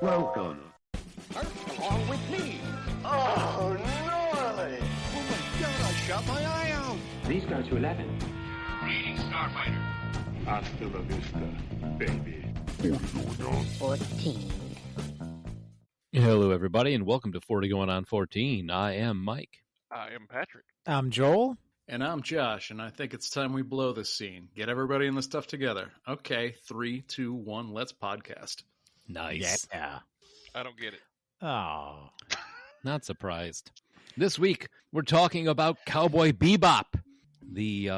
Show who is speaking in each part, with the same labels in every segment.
Speaker 1: Welcome.
Speaker 2: Along with me.
Speaker 1: Oh, gnarly!
Speaker 2: Oh my god, I shot my eye out.
Speaker 1: Please go to 11.
Speaker 3: Reading Starfighter.
Speaker 4: Hasta la vista, baby.
Speaker 5: 14.
Speaker 6: Hello, everybody, and welcome to 40 Going on 14. I am Mike.
Speaker 3: I am Patrick.
Speaker 7: I'm Joel.
Speaker 8: And I'm Josh, and I think it's time we blow this scene. Get everybody in the stuff together. Okay, 3, 2, 1, let's podcast.
Speaker 6: Nice.
Speaker 7: Yeah.
Speaker 3: I don't get it.
Speaker 7: Oh.
Speaker 6: Not surprised. This week, we're talking about Cowboy Bebop, the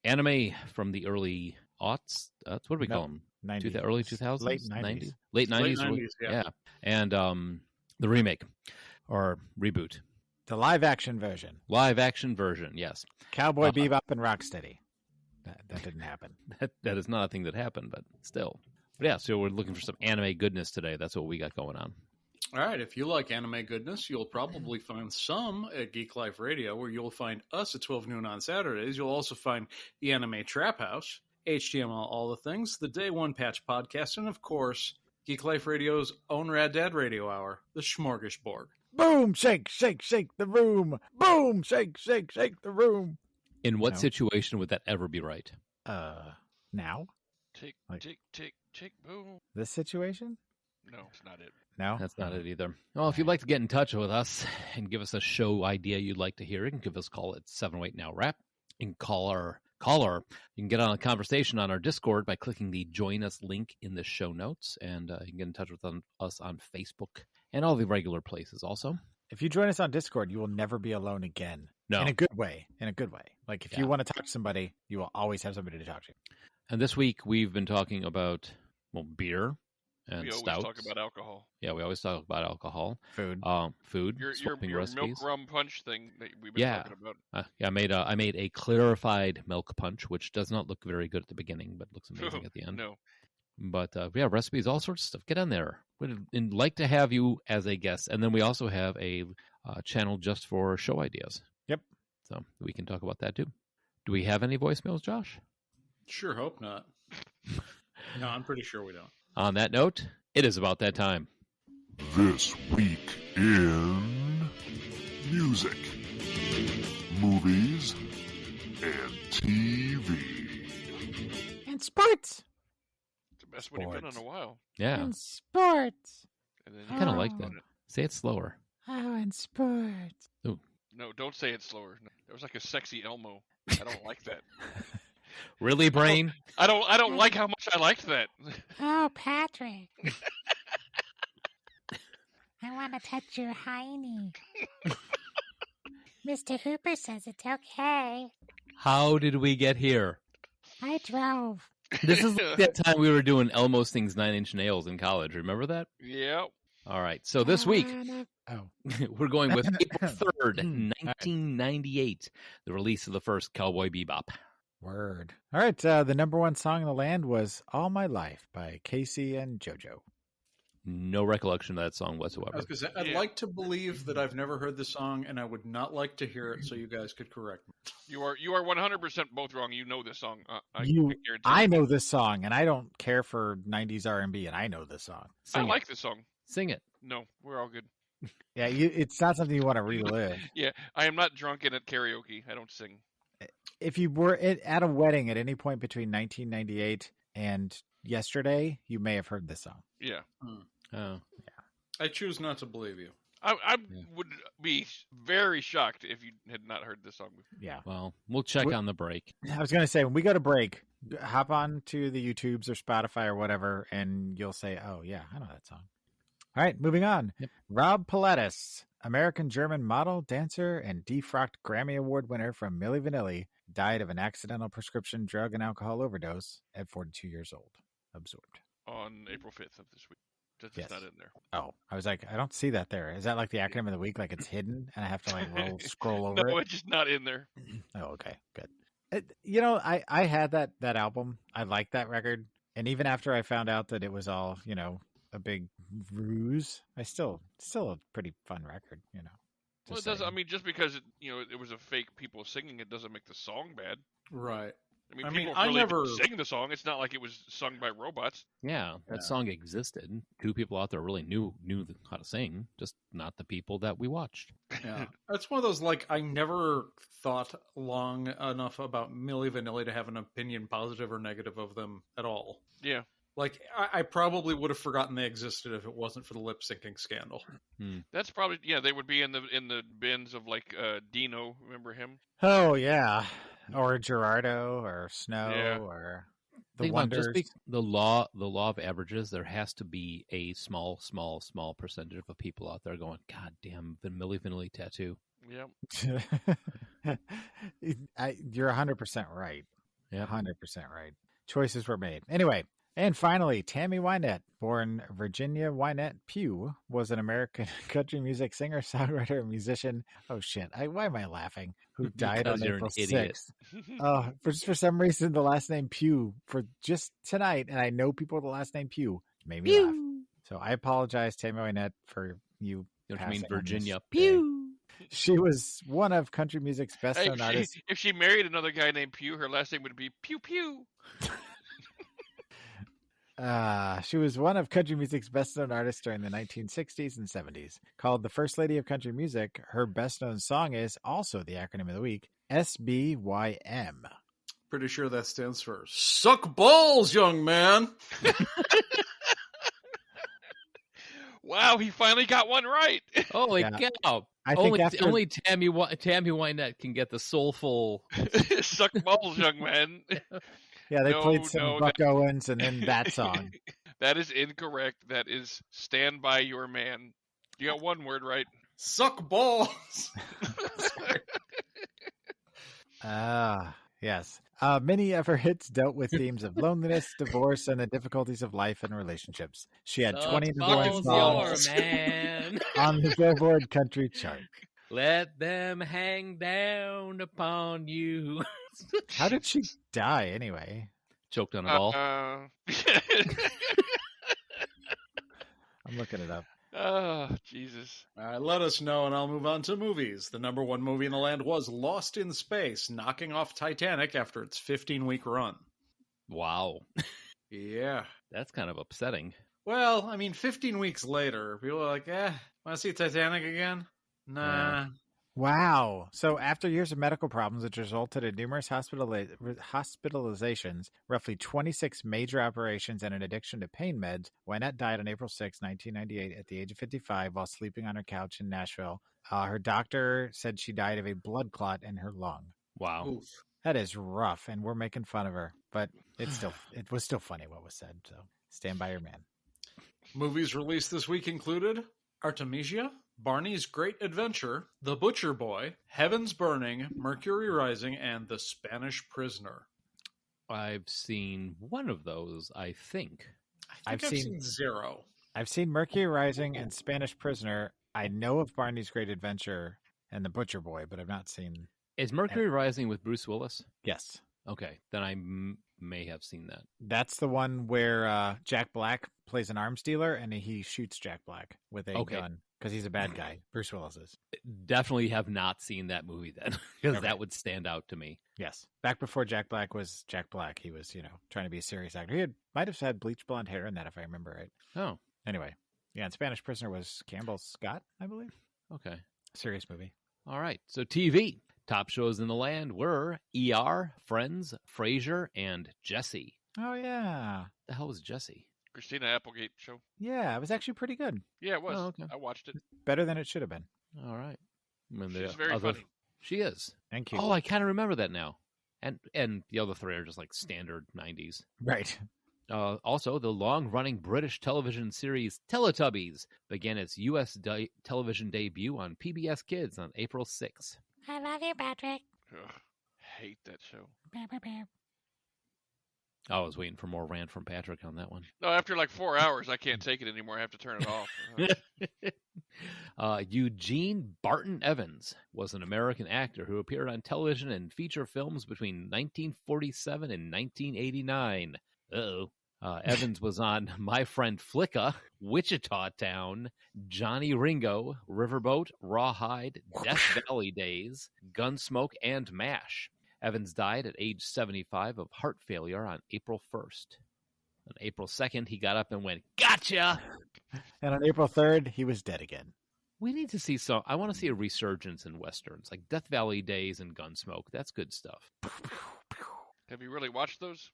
Speaker 6: anime from the early aughts. What do we call them?
Speaker 7: 90s.
Speaker 6: Early 2000s?
Speaker 7: Late 90s.
Speaker 6: Late 90s.
Speaker 8: Late 90s, yeah.
Speaker 6: And the remake, or reboot.
Speaker 7: The live action version.
Speaker 6: Live action version, yes.
Speaker 7: Cowboy Bebop and Rocksteady. That didn't happen.
Speaker 6: That is not a thing that happened, but still. But yeah, so we're looking for some anime goodness today. That's what we got going on.
Speaker 8: All right, if you like anime goodness, you'll probably find some at Geek Life Radio, where you'll find us at 12 noon on Saturdays. You'll also find the Anime Trap House, HTML All the Things, the Day One Patch Podcast, and of course, Geek Life Radio's own Rad Dad Radio Hour, the Smorgasbord.
Speaker 7: Boom, shake, shake, shake the room. Boom, shake, shake, shake the room.
Speaker 6: In what situation would that ever be right?
Speaker 7: Now?
Speaker 3: Tick,
Speaker 7: Like-
Speaker 3: tick, tick, tick, boom.
Speaker 7: This situation?
Speaker 3: No, it's not it.
Speaker 7: No?
Speaker 6: That's not it either. Well, if you'd like to get in touch with us and give us a show idea you'd like to hear, you can give us a call at 708 Now Rap. You can call our caller. You can get on a conversation on our Discord by clicking the Join Us link in the show notes, and you can get in touch with us on Facebook and all the regular places also.
Speaker 7: If you join us on Discord, you will never be alone again.
Speaker 6: No.
Speaker 7: In a good way. In a good way. Like, if you want to talk to somebody, you will always have somebody to talk to.
Speaker 6: And this week we've been talking about, beer and
Speaker 3: We always
Speaker 6: stouts.
Speaker 3: talk about alcohol.
Speaker 6: Yeah, we always talk about alcohol.
Speaker 7: Food.
Speaker 6: Food,
Speaker 3: Your
Speaker 6: swapping
Speaker 3: milk
Speaker 6: recipes.
Speaker 3: rum punch thing that we've been
Speaker 6: Yeah.
Speaker 3: talking about.
Speaker 6: I made a clarified milk punch, which does not look very good at the beginning, but looks amazing at the end.
Speaker 3: No.
Speaker 6: But yeah, recipes, all sorts of stuff. Get on there. We'd like to have you as a guest, and then we also have a channel just for show ideas.
Speaker 7: Yep.
Speaker 6: So we can talk about that too. Do we have any voicemails, Josh?
Speaker 8: Sure hope not. No, I'm pretty sure we don't.
Speaker 6: On that note, it is about that time.
Speaker 4: This week in music, movies, and TV.
Speaker 7: And sports.
Speaker 3: It's the best one you've been in
Speaker 7: Sports.
Speaker 3: a while.
Speaker 6: Yeah,
Speaker 7: And sports.
Speaker 3: And then
Speaker 6: I kind of like that. Say it slower.
Speaker 7: Oh, and sports.
Speaker 3: No, don't say it slower. No, that was like a sexy Elmo. I don't like that.
Speaker 6: Really, Brain?
Speaker 3: I don't like how much I liked that.
Speaker 5: Oh, Patrick. I want to touch your hiney. Mr. Hooper says it's okay.
Speaker 6: How did we get here?
Speaker 5: I drove.
Speaker 6: This is like that time we were doing Elmo Sings 9 Inch Nails in college. Remember that?
Speaker 3: Yeah.
Speaker 6: All right. So this week,
Speaker 7: Oh.
Speaker 6: we're going with April 3rd, 1998, the release of the first Cowboy Bebop.
Speaker 7: Word. All right. The number one song in the land was All My Life by Casey and JoJo.
Speaker 6: No recollection of that song
Speaker 8: I
Speaker 6: whatsoever.
Speaker 8: was gonna say, I'd like to believe that I've never heard the song, and I would not like to hear it, so you guys could correct me.
Speaker 3: You are 100% both wrong. You know this song. I guarantee
Speaker 7: I
Speaker 3: you.
Speaker 7: know this song, and I don't care for 90s R&B, and I know this song.
Speaker 3: I like this song.
Speaker 6: Sing it.
Speaker 3: No, we're all good.
Speaker 7: Yeah, it's not something you want to relive.
Speaker 3: Yeah, I am not drunk and at karaoke. I don't sing.
Speaker 7: If you were at a wedding at any point between 1998 and yesterday, you may have heard this song.
Speaker 3: Yeah.
Speaker 6: Oh.
Speaker 8: I choose not to believe you.
Speaker 3: I would be very shocked if you had not heard this song before.
Speaker 7: Yeah.
Speaker 6: Well, we'll check on the break.
Speaker 7: I was going to say, when we go to break, hop on to the YouTubes or Spotify or whatever, and you'll say, oh, yeah, I know that song. All right, moving on.
Speaker 6: Yep.
Speaker 7: Rob Pilatus, American-German model, dancer, and defrocked Grammy Award winner from Milli Vanilli, died of an accidental prescription drug and alcohol overdose at 42 years old. Absorbed.
Speaker 3: On April 5th of this week. That's
Speaker 7: Yes.
Speaker 3: not in there.
Speaker 7: Oh, I was like, I don't see that there. Is that like the acronym of the week? Like it's hidden and I have to scroll over
Speaker 3: No,
Speaker 7: it?
Speaker 3: it's just not in there.
Speaker 7: Oh, okay, good. I had that album. I liked that record. And even after I found out that it was all, a big ruse, still a pretty fun record,
Speaker 3: Well, it
Speaker 7: Just
Speaker 3: doesn't. I
Speaker 7: saying.
Speaker 3: mean, just because it was a fake people singing, it doesn't make the song bad.
Speaker 8: Right.
Speaker 3: I mean,
Speaker 8: I
Speaker 3: people
Speaker 8: mean, I
Speaker 3: really
Speaker 8: never-
Speaker 3: sing the song. It's not like it was sung by robots.
Speaker 6: Yeah, that song existed. Two people out there really knew how to sing, just not the people that we watched.
Speaker 8: Yeah, that's one of those, like, I never thought long enough about Milli Vanilli to have an opinion, positive or negative, of them at all.
Speaker 3: Yeah.
Speaker 8: Like, I probably would have forgotten they existed if it wasn't for the lip syncing scandal.
Speaker 3: That's probably, yeah, they would be in the bins of, like, Dino. Remember him?
Speaker 7: Oh yeah, or Gerardo, or Snow,
Speaker 3: Yeah.
Speaker 7: or the
Speaker 6: Think about
Speaker 7: Wonders.
Speaker 6: the law of averages. There has to be a small percentage of people out there going, "God damn, the Milli Vanilli tattoo."
Speaker 3: Yeah.
Speaker 7: You're 100% right.
Speaker 6: Yeah.
Speaker 7: 100% right. Choices were made. Anyway, and finally, Tammy Wynette, born Virginia Wynette Pugh, was an American country music singer, songwriter, and musician. Oh shit! Why am I laughing? Who died
Speaker 6: Because
Speaker 7: on
Speaker 6: you're
Speaker 7: April
Speaker 6: an idiot.
Speaker 7: 6th? For some reason, the last name Pugh for just tonight, and I know people with the last name Pugh, made me laugh. So I apologize, Tammy Wynette, for you.
Speaker 6: Don't you mean
Speaker 7: passing on this
Speaker 6: Virginia
Speaker 7: day.
Speaker 6: Pew?
Speaker 7: She was one of country music's
Speaker 3: Hey,
Speaker 7: best-known artists.
Speaker 3: if she married another guy named Pew, her last name would be Pew Pew.
Speaker 7: She was one of country music's best-known artists during the 1960s and 70s. Called the First Lady of Country Music, her best-known song is also the acronym of the week, SBYM.
Speaker 8: Pretty sure that stands for "Suck Balls, Young Man."
Speaker 3: Wow, he finally got one right.
Speaker 6: Holy
Speaker 7: Yeah.
Speaker 6: cow!
Speaker 7: I think
Speaker 6: Only Tammy Wynette can get the soulful.
Speaker 3: Suck balls, young man.
Speaker 7: Yeah, they
Speaker 3: No,
Speaker 7: played some
Speaker 3: no,
Speaker 7: Buck Owens and then that song.
Speaker 3: That is incorrect. That is Stand By Your Man. You got one word right.
Speaker 8: Suck balls.
Speaker 7: Yes. Many of her hits dealt with themes of loneliness, divorce, and the difficulties of life and relationships. She had 20 number one songs
Speaker 6: man.
Speaker 7: on the Billboard Country chart.
Speaker 6: Let them hang down upon you.
Speaker 7: How did she die anyway?
Speaker 6: Choked on a ball.
Speaker 7: I'm looking it up.
Speaker 3: Oh, Jesus.
Speaker 8: All right, let us know, and I'll move on to movies. The number one movie in the land was Lost in Space, knocking off Titanic after its 15-week run.
Speaker 6: Wow.
Speaker 8: Yeah.
Speaker 6: That's kind of upsetting.
Speaker 8: Well, I mean, 15 weeks later, people are like, want to see Titanic again? Nah.
Speaker 7: Wow. So after years of medical problems, which resulted in numerous hospitalizations, roughly 26 major operations, and an addiction to pain meds, Wynette died on April 6, 1998 at the age of 55 while sleeping on her couch in Nashville. Her doctor said she died of a blood clot in her lung.
Speaker 6: Wow.
Speaker 8: Oof.
Speaker 7: That is rough, and we're making fun of her, but it was still funny what was said, so stand by your man.
Speaker 8: Movies released this week included Artemisia, Barney's Great Adventure, The Butcher Boy, Heaven's Burning, Mercury Rising, and The Spanish Prisoner.
Speaker 6: I've seen one of those, I think.
Speaker 8: I've seen zero.
Speaker 7: I've seen Mercury Rising and Spanish Prisoner. I know of Barney's Great Adventure and The Butcher Boy, but I've not seen...
Speaker 6: Is Mercury Rising with Bruce Willis?
Speaker 7: Yes.
Speaker 6: Okay, then I may have seen that.
Speaker 7: That's the one where Jack Black plays an arms dealer, and he shoots Jack Black with a gun because he's a bad guy. Bruce Willis is.
Speaker 6: Definitely have not seen that movie then, because that would stand out to me.
Speaker 7: Yes. Back before Jack Black was Jack Black, he was, trying to be a serious actor. He might have had bleach blonde hair in that, if I remember right.
Speaker 6: Oh.
Speaker 7: Anyway. Yeah, and Spanish Prisoner was Campbell Scott, I believe.
Speaker 6: Okay.
Speaker 7: Serious movie.
Speaker 6: All right. So TV. Top shows in the land were ER, Friends, Frasier, and Jesse.
Speaker 7: Oh, yeah.
Speaker 6: The hell was Jesse?
Speaker 3: Christina Applegate show.
Speaker 7: Yeah, it was actually pretty good.
Speaker 3: Yeah, it was.
Speaker 6: Oh, okay.
Speaker 3: I watched it.
Speaker 7: Better than it should have been.
Speaker 6: All right.
Speaker 3: She's very funny.
Speaker 6: She is.
Speaker 7: Thank you.
Speaker 6: Oh, I kind of remember that now. And the other three are just like standard 90s.
Speaker 7: Right.
Speaker 6: Also, the long-running British television series Teletubbies began its U.S. television debut on PBS Kids on April 6th.
Speaker 5: I love you, Patrick.
Speaker 3: Ugh, hate that show.
Speaker 5: Bear, bear, bear.
Speaker 6: I was waiting for more rant from Patrick on that one.
Speaker 3: No, after like 4 hours, I can't take it anymore. I have to turn it off.
Speaker 6: Eugene Barton Evans was an American actor who appeared on television and feature films between 1947 and 1989. Uh-oh. Evans was on My Friend Flicka, Wichita Town, Johnny Ringo, Riverboat, Rawhide, Death Valley Days, Gunsmoke, and MASH. Evans died at age 75 of heart failure on April 1st. On April 2nd, he got up and went, "Gotcha!"
Speaker 7: And on April 3rd, he was dead again.
Speaker 6: We need to see I want to see a resurgence in Westerns, like Death Valley Days and Gunsmoke. That's good stuff.
Speaker 3: Have you really watched those?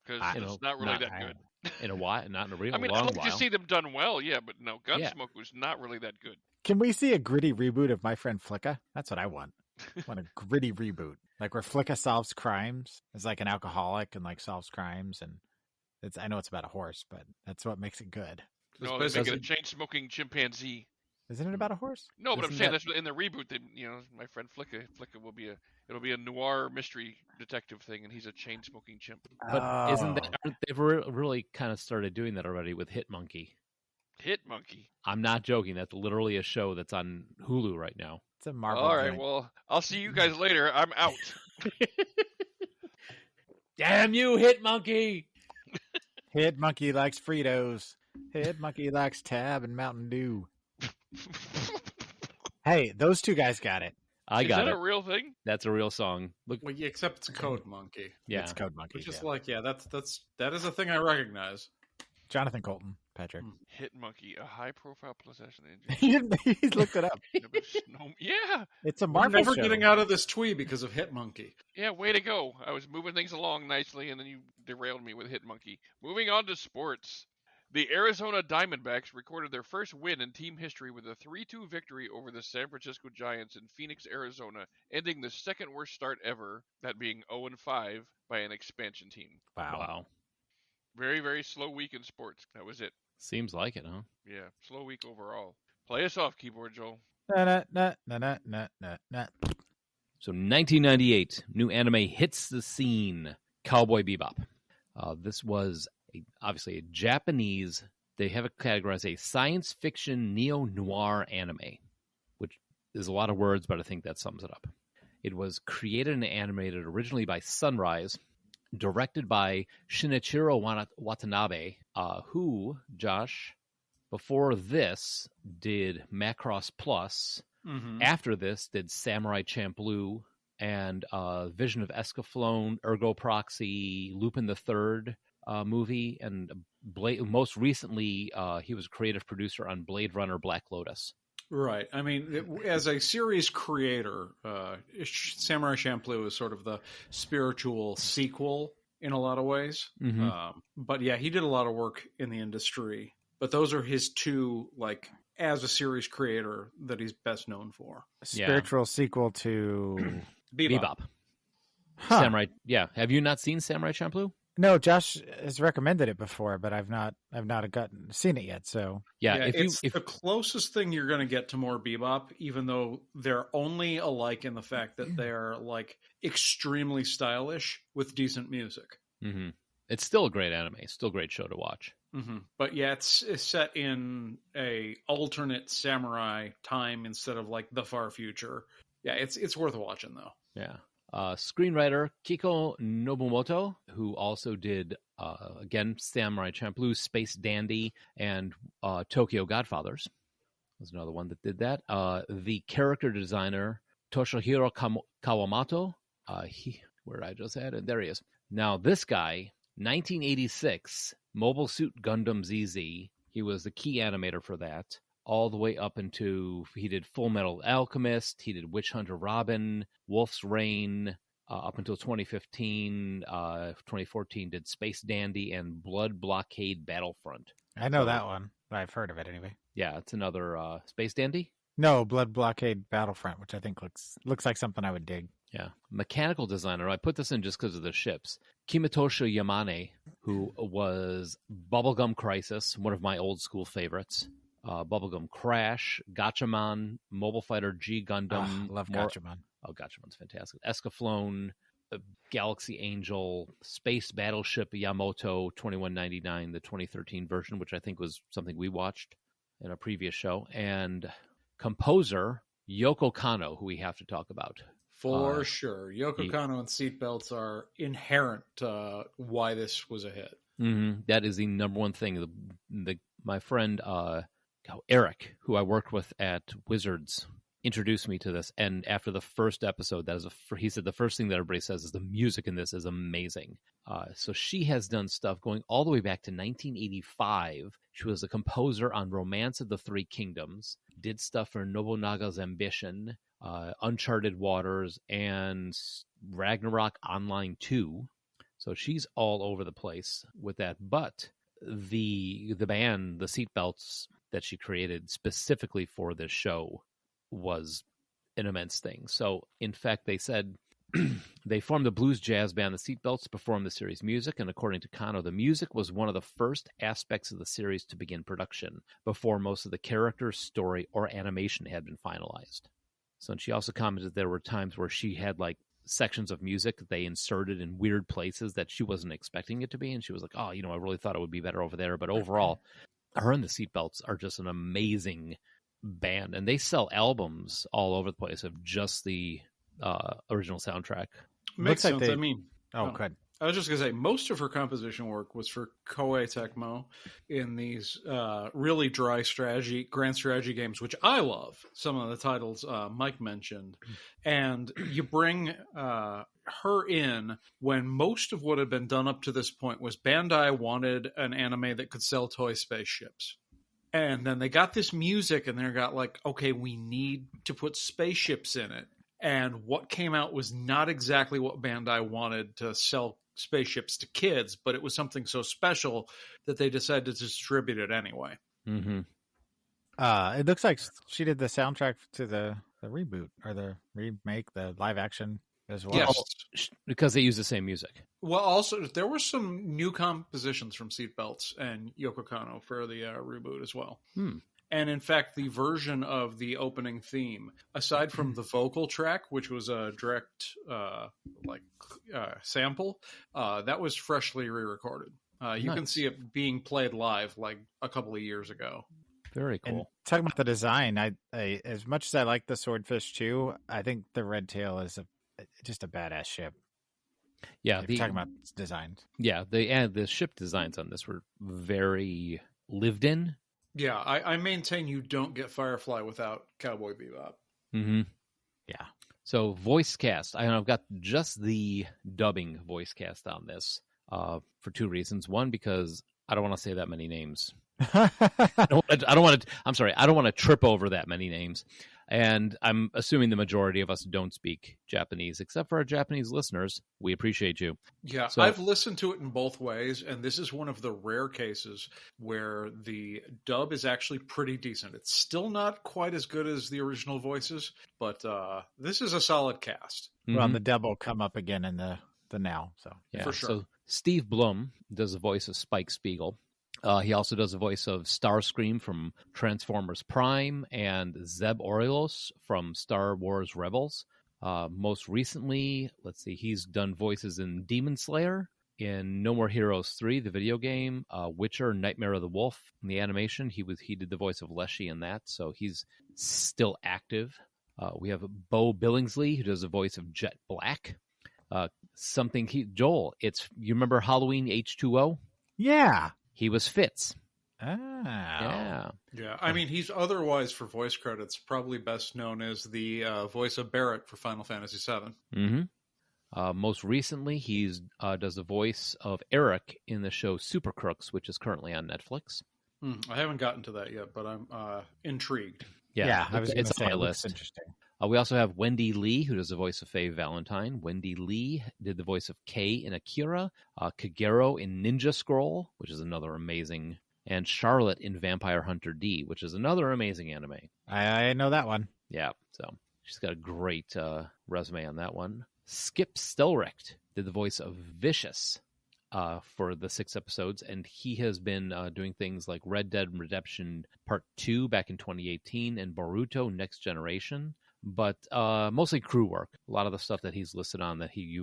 Speaker 3: Because
Speaker 6: You know,
Speaker 3: it's not really that good.
Speaker 6: In a while, not in a real
Speaker 3: I mean,
Speaker 6: long
Speaker 3: I'd like
Speaker 6: while.
Speaker 3: to see them done well, yeah, but no, Gunsmoke
Speaker 6: Yeah.
Speaker 3: was not really that good.
Speaker 7: Can we see a gritty reboot of My Friend Flicka? That's what I want. I want a gritty reboot, like where Flicka solves crimes. Is like an alcoholic and like solves crimes, and I know it's about a horse, but that's what makes it good.
Speaker 3: No, they make it a chain-smoking chimpanzee.
Speaker 7: Isn't it about a horse?
Speaker 3: No, but I'm
Speaker 6: Isn't
Speaker 3: saying
Speaker 6: that-
Speaker 3: that's what- in the reboot. My friend Flicka will be it'll be a noir mystery detective thing, and he's a chain-smoking chimp.
Speaker 6: But isn't that they've really kind of started doing that already with Hit Monkey?
Speaker 3: Hit Monkey.
Speaker 6: I'm not joking. That's literally a show that's on Hulu right now.
Speaker 7: It's a Marvel.
Speaker 3: All right,
Speaker 7: joint.
Speaker 3: well, I'll see you guys later. I'm out.
Speaker 6: Damn you, Hit Monkey!
Speaker 7: Hit Monkey likes Fritos. Hit Monkey likes Tab and Mountain Dew. Hey, those two guys got it.
Speaker 6: I got
Speaker 3: Is that
Speaker 6: it.
Speaker 3: a real thing?
Speaker 6: That's a real song. Look,
Speaker 8: Well, yeah, except it's Code Monkey.
Speaker 6: yeah.
Speaker 7: It's Code Monkey.
Speaker 8: Which is
Speaker 7: yeah.
Speaker 8: like, that is a thing I recognize.
Speaker 7: Jonathan Colton, Patrick.
Speaker 3: Hit Monkey, a high-profile possession agent.
Speaker 7: He looked it up.
Speaker 3: Yeah,
Speaker 7: It's a
Speaker 8: We're
Speaker 7: Marvel
Speaker 8: never
Speaker 7: show.
Speaker 8: getting out of this twee because of Hit Monkey.
Speaker 3: yeah. Way to go! I was moving things along nicely, and then you derailed me with Hit Monkey. Moving on to sports. The Arizona Diamondbacks recorded their first win in team history with a 3-2 victory over the San Francisco Giants in Phoenix, Arizona, ending the second worst start ever, that being 0-5 by an expansion team.
Speaker 6: Wow.
Speaker 3: Very, very slow week in sports. That was it.
Speaker 6: Seems like it, huh?
Speaker 3: Yeah, slow week overall. Play us off, keyboard Joel.
Speaker 7: Na, na, na, na, na, na, na.
Speaker 6: So 1998, new anime hits the scene. Cowboy Bebop. This was obviously a Japanese, they have it categorized a science fiction neo-noir anime, which is a lot of words, but I think that sums it up. It was created and animated originally by Sunrise, directed by Shinichiro Watanabe, who, Josh, before this did Macross Plus.
Speaker 8: Mm-hmm.
Speaker 6: After this, did Samurai Champloo and Vision of Escaflowne, Ergo Proxy, Lupin the Third movie, and most recently, he was a creative producer on Blade Runner Black Lotus.
Speaker 8: Right. I mean, as a series creator, Samurai Champloo is sort of the spiritual sequel in a lot of ways.
Speaker 6: Mm-hmm.
Speaker 8: But yeah, he did a lot of work in the industry. But those are his two, like, as a series creator that he's best known for.
Speaker 7: Spiritual sequel to
Speaker 6: Bebop.
Speaker 7: Huh.
Speaker 6: Samurai. Yeah. Have you not seen Samurai Champloo?
Speaker 7: No, Josh has recommended it before, but I've not seen it yet. So
Speaker 6: Yeah.
Speaker 8: It's the closest thing you're going to get to more Bebop, even though they're only alike in the fact that they're like extremely stylish with decent music.
Speaker 6: Mm-hmm. It's still a great anime. Still a great show to watch.
Speaker 8: Mm-hmm. But yeah, it's set in a alternate samurai time instead of like the far future. Yeah, it's worth watching though.
Speaker 6: Yeah. Screenwriter Kiko Nobumoto, who also did, again, Samurai Champloo, Space Dandy, and Tokyo Godfathers, was another one that did that. The character designer Toshihiro Kawamoto, where did I just add it? There he is. Now, this guy, 1986, Mobile Suit Gundam ZZ, he was the key animator for that. All the way up into, he did Full Metal Alchemist, he did Witch Hunter Robin, Wolf's Rain, up until 2015, 2014 did Space Dandy and Blood Blockade Battlefront.
Speaker 7: I know that one. I've heard of it anyway.
Speaker 6: Yeah, it's another Space Dandy.
Speaker 7: No, Blood Blockade Battlefront, which I think looks like something I would dig.
Speaker 6: Yeah. Mechanical designer, I put this in just because of the ships. Kimitosho Yamane, who was Bubblegum Crisis, one of my old school favorites. Bubblegum Crash, Gatchaman, Mobile Fighter G Gundam.
Speaker 7: Love Gatchaman.
Speaker 6: Oh, Gatchaman's fantastic. Escaflowne, Galaxy Angel, Space Battleship Yamato 2199, the 2013 version, which I think was something we watched in a previous show. And composer Yoko Kanno, who we have to talk about.
Speaker 8: For sure. Yoko Kanno and Seatbelts are inherent why this was a hit.
Speaker 6: Mm-hmm. That is the number one thing. My friend Eric, who I worked with at Wizards introduced me to this. And after the first episode, he said the first thing that everybody says is the music in this is amazing. So she has done stuff going all the way back to 1985. She was a composer on Romance of the Three Kingdoms, did stuff for Nobunaga's Ambition, Uncharted Waters, and Ragnarok Online 2. So she's all over the place with that. But the band, the Seatbelts that she created specifically for this show was an immense thing. So, in fact, they said they formed the blues jazz band, the Seatbelts, to perform the series' music. And according to Kano, the music was one of the first aspects of the series to begin production before most of the characters, story, or animation had been finalized. So, and she also commented there were times where she had like sections of music that they inserted in weird places that she wasn't expecting it to be. And she was like, oh, I really thought it would be better over there. But overall, her and the Seatbelts are just an amazing band. And they sell albums all over the place of just the original soundtrack.
Speaker 8: Makes sense.
Speaker 7: They...
Speaker 8: I mean,
Speaker 7: good.
Speaker 8: I was just going to say, most of her composition work was for Koei Tecmo in these really dry grand strategy games, which I love. Some of the titles Mike mentioned. And you bring her in when most of what had been done up to this point was Bandai wanted an anime that could sell toy spaceships. And then they got this music and they got like, okay, we need to put spaceships in it. And what came out was not exactly what Bandai wanted to sell spaceships to kids, but it was something so special that they decided to distribute it anyway.
Speaker 6: Mm-hmm.
Speaker 7: It looks like she did the soundtrack to the reboot or the remake, the live action as well.
Speaker 8: Yes.
Speaker 6: Because they use the same music.
Speaker 8: Well, also, there were some new compositions from Seatbelts and Yoko Kanno for the reboot as well. And in fact, the version of the opening theme, aside from the vocal track, which was a direct sample, that was freshly re-recorded. You
Speaker 6: Nice.
Speaker 8: can see it being played live like a couple of years ago.
Speaker 6: Very cool.
Speaker 7: And talking about the design, I as much as I like the Swordfish 2, I think the Red Tail is just a badass ship.
Speaker 6: Yeah,
Speaker 7: talking about designs.
Speaker 6: Yeah, the ship designs on this were very lived in.
Speaker 8: Yeah, I maintain you don't get Firefly without Cowboy Bebop.
Speaker 6: Mm-hmm.
Speaker 7: Yeah.
Speaker 6: So voice cast, I've got just the dubbing voice cast on this for two reasons. One, because I don't want to say that many names. I don't want to trip over that many names. And I'm assuming the majority of us don't speak Japanese, except for our Japanese listeners. We appreciate you.
Speaker 8: Yeah,
Speaker 6: So,
Speaker 8: I've listened to it in both ways, and this is one of the rare cases where the dub is actually pretty decent. It's still not quite as good as the original voices, but this is a solid cast.
Speaker 7: Well, and the dub will come up again in the now. So
Speaker 6: yeah,
Speaker 8: for sure.
Speaker 6: So Steve Blum does the voice of Spike Spiegel. He also does the voice of Starscream from Transformers Prime and Zeb Orioles from Star Wars Rebels. Most recently, he's done voices in Demon Slayer, in No More Heroes 3, the video game, Witcher, Nightmare of the Wolf, in the animation. He did the voice of Leshy in that, so he's still active. We have Bo Billingsley, who does the voice of Jet Black. Joel, you remember Halloween H2O?
Speaker 7: yeah.
Speaker 6: He was Fitz.
Speaker 7: Yeah.
Speaker 8: Yeah, I mean, he's otherwise, for voice credits, probably best known as the voice of Barrett for Final Fantasy VII.
Speaker 6: Mm-hmm. Most recently, he does the voice of Eric in the show Super Crooks, which is currently on Netflix.
Speaker 8: I haven't gotten to that yet, but I'm intrigued.
Speaker 7: Yeah, I was going to
Speaker 6: it's
Speaker 7: say
Speaker 6: on my
Speaker 7: it looks
Speaker 6: list.
Speaker 7: interesting.
Speaker 6: We also have Wendy Lee, who does the voice of Faye Valentine. Wendy Lee did the voice of Kay in Akira, Kagero in Ninja Scroll, which is another amazing, and Charlotte in Vampire Hunter D, which is another amazing anime.
Speaker 7: I know that one.
Speaker 6: Yeah, so she's got a great resume on that one. Skip Stelrecht did the voice of Vicious for the 6 episodes, and he has been doing things like Red Dead Redemption Part 2 back in 2018 and Boruto Next Generation. But mostly crew work. A lot of the stuff that he's listed on that he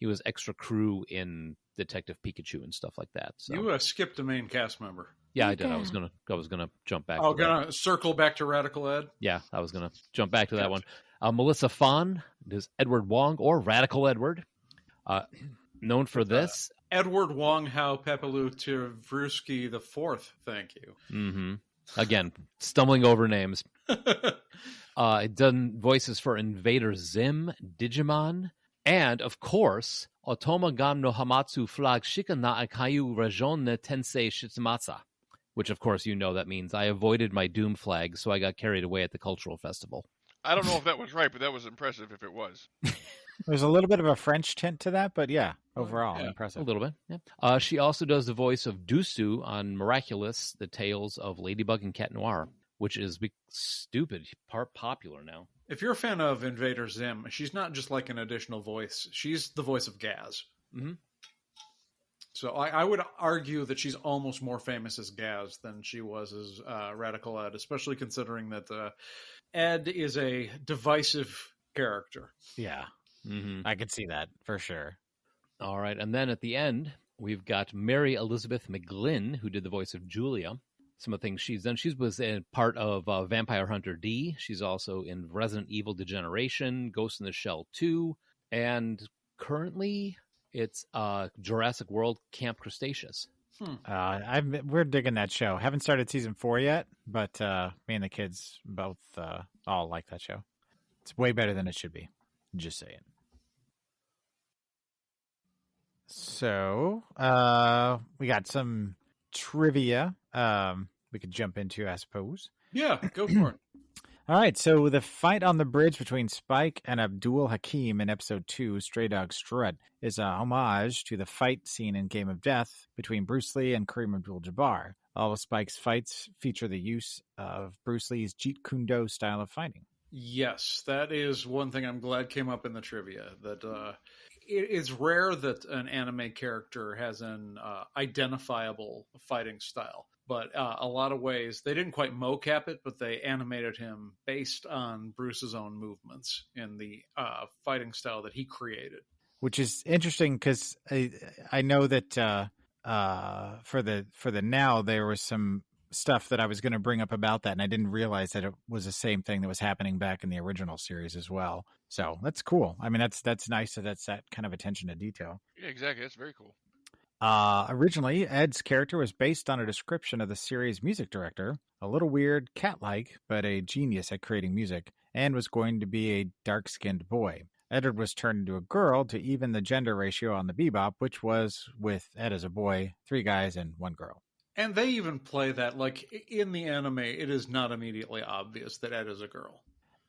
Speaker 6: was extra crew in Detective Pikachu and stuff like that. So
Speaker 8: You skipped a main cast member.
Speaker 6: yeah, I did. I was gonna jump back.
Speaker 8: Oh,
Speaker 6: to that.
Speaker 8: gonna circle back to Radical Ed.
Speaker 6: Yeah, I was gonna jump back to that one. Melissa Fahn does Edward Wong or Radical Edward, known for this.
Speaker 8: Edward Wong Hao Pepelu Tvrusky the Fourth. Thank you.
Speaker 6: Mm-hmm. Again, stumbling over names. It done voices for Invader Zim, Digimon, and of course, Otoma Gam no Hamatsu Flag Shika na Akayu Rajon ne Tensei Shitsumatsu, which of course you know that means I avoided my Doom flag, so I got carried away at the cultural festival.
Speaker 3: I don't know if that was right, but that was impressive if it was.
Speaker 7: There's a little bit of a French tint to that, but yeah, overall,
Speaker 8: Yeah,
Speaker 7: impressive.
Speaker 6: A little bit, yeah. She also does the voice of Dusu on Miraculous, The Tales of Ladybug and Cat Noir, which is stupid, popular now.
Speaker 8: If you're a fan of Invader Zim, she's not just like an additional voice. She's the voice of Gaz.
Speaker 6: Mm-hmm.
Speaker 8: So I would argue that she's almost more famous as Gaz than she was as Radical Ed, especially considering that Ed is a divisive character.
Speaker 7: Yeah,
Speaker 6: Mm-hmm.
Speaker 7: I could see that for sure.
Speaker 6: All right, and then at the end, we've got Mary Elizabeth McGlynn, who did the voice of Julia. Some of the things she's done. She was a part of Vampire Hunter D. She's also in Resident Evil Degeneration, Ghost in the Shell 2, and currently it's Jurassic World Camp Cretaceous.
Speaker 7: We're digging that show. Haven't started season 4 yet, but me and the kids both all like that show. It's way better than it should be. Just saying. So we got some trivia we could jump into, I suppose.
Speaker 8: Yeah, go for it.
Speaker 7: All right, so the fight on the bridge between Spike and Abdul Hakim in episode 2, Stray Dog Strut, is a homage to the fight scene in Game of Death between Bruce Lee and Kareem Abdul-Jabbar. All of Spike's fights feature the use of Bruce Lee's Jeet Kune Do style of fighting.
Speaker 8: Yes, that is one thing I'm glad came up in the trivia. That it's rare that an anime character has an identifiable fighting style. But a lot of ways, they didn't quite mocap it, but they animated him based on Bruce's own movements in the fighting style that he created.
Speaker 7: Which is interesting because I know that for the now, there was some stuff that I was going to bring up about that, and I didn't realize that it was the same thing that was happening back in the original series as well. So that's cool. I mean, that's nice that's that kind of attention to detail.
Speaker 3: Yeah, exactly. That's very cool.
Speaker 7: Originally, Ed's character was based on a description of the series' music director, a little weird, cat-like, but a genius at creating music, and was going to be a dark-skinned boy. Edward was turned into a girl to even the gender ratio on the Bebop, which was, with Ed as a boy, 3 guys and 1 girl.
Speaker 8: And they even play that, like, in the anime, it is not immediately obvious that Ed is a girl.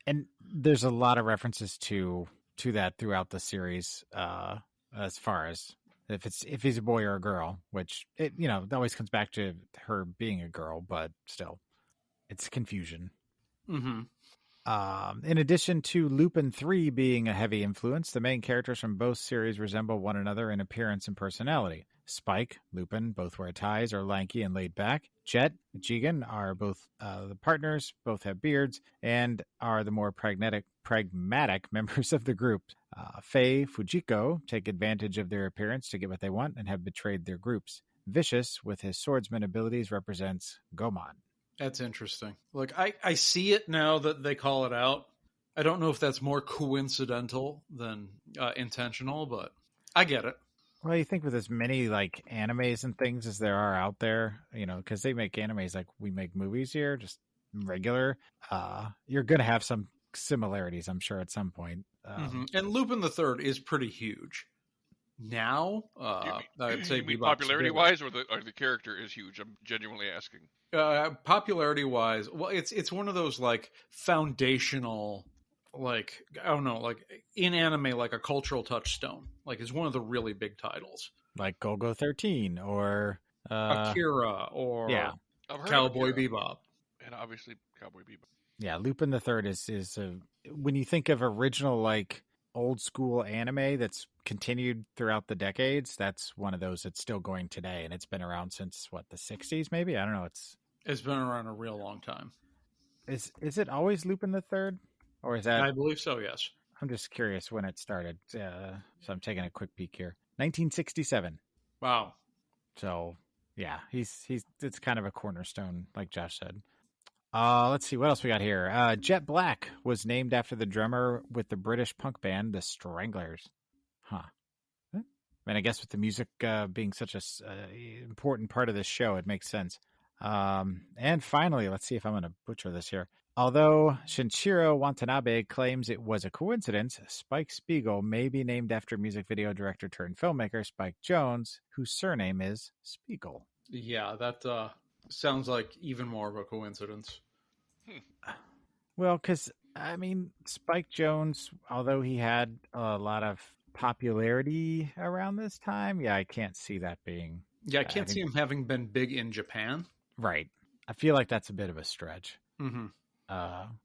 Speaker 7: And there's a lot of references to that throughout the series, as far as if he's a boy or a girl, which it always comes back to her being a girl, but still, it's confusion.
Speaker 8: Mm-hmm.
Speaker 7: In addition to Lupin 3 being a heavy influence, the main characters from both series resemble one another in appearance and personality. Spike, Lupin, both wear ties, are lanky and laid back. Jet, Jigen are both the partners, both have beards, and are the more pragmatic members of the group. Faye, Fujiko take advantage of their appearance to get what they want and have betrayed their groups. Vicious, with his swordsman abilities, represents Gomon.
Speaker 8: That's interesting. Like, I see it now that they call it out. I don't know if that's more coincidental than intentional, but I get it.
Speaker 7: Well, you think with as many like animes and things as there are out there, because they make animes like we make movies here, just regular, you're going to have some similarities, I'm sure, at some point.
Speaker 8: And Lupin the Third is pretty huge. Now, I'd say
Speaker 3: popularity-wise, or the character is huge? I'm genuinely asking.
Speaker 8: Popularity-wise, well, it's one of those like foundational, like, I don't know, like in anime, like a cultural touchstone. Like, it's one of the really big titles,
Speaker 7: like Golgo 13 or
Speaker 8: Akira or Cowboy Bebop,
Speaker 3: and obviously Cowboy Bebop.
Speaker 7: Yeah, Lupin the Third is when you think of original like old school anime that's continued throughout the decades, that's one of those that's still going today, and it's been around since the 60s maybe. I don't know.
Speaker 8: It's been around a real long time.
Speaker 7: Is it always Lupin the Third, or is that?
Speaker 8: I believe so. Yes.
Speaker 7: I'm just curious when it started. So I'm taking a quick peek here. 1967.
Speaker 8: Wow.
Speaker 7: So yeah, it's kind of a cornerstone, like Josh said. Let's see what else we got here. Jet Black was named after the drummer with the British punk band The Stranglers. Huh. And I guess with the music being such a important part of this show, it makes sense. And finally, let's see if I'm going to butcher this here. Although Shinichiro Watanabe claims it was a coincidence, Spike Spiegel may be named after music video director turned filmmaker Spike Jonze, whose surname is Spiegel.
Speaker 8: Yeah, that sounds like even more of a coincidence.
Speaker 7: Well, because, I mean, Spike Jonze, although he had a lot of popularity around this time, yeah, I can't see that being...
Speaker 8: Yeah, I can't see him having been big in Japan.
Speaker 7: Right. I feel like that's a bit of a stretch.
Speaker 8: Mm-hmm.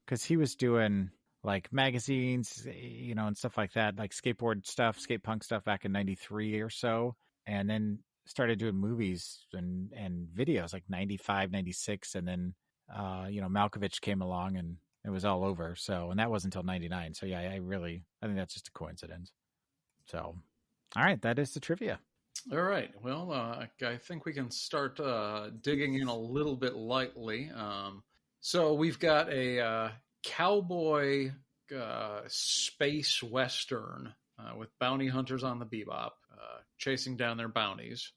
Speaker 7: Because he was doing like magazines, and stuff like that, like skateboard stuff, skate punk stuff back in 93 or so. And then started doing movies and videos like 95, 96. And then, Malkovich came along and it was all over. So, and that wasn't until 99. So yeah, I think that's just a coincidence. So, all right. That is the trivia.
Speaker 8: All right. Well, I think we can start digging in a little bit lightly. So we've got a cowboy space western with bounty hunters on the Bebop chasing down their bounties,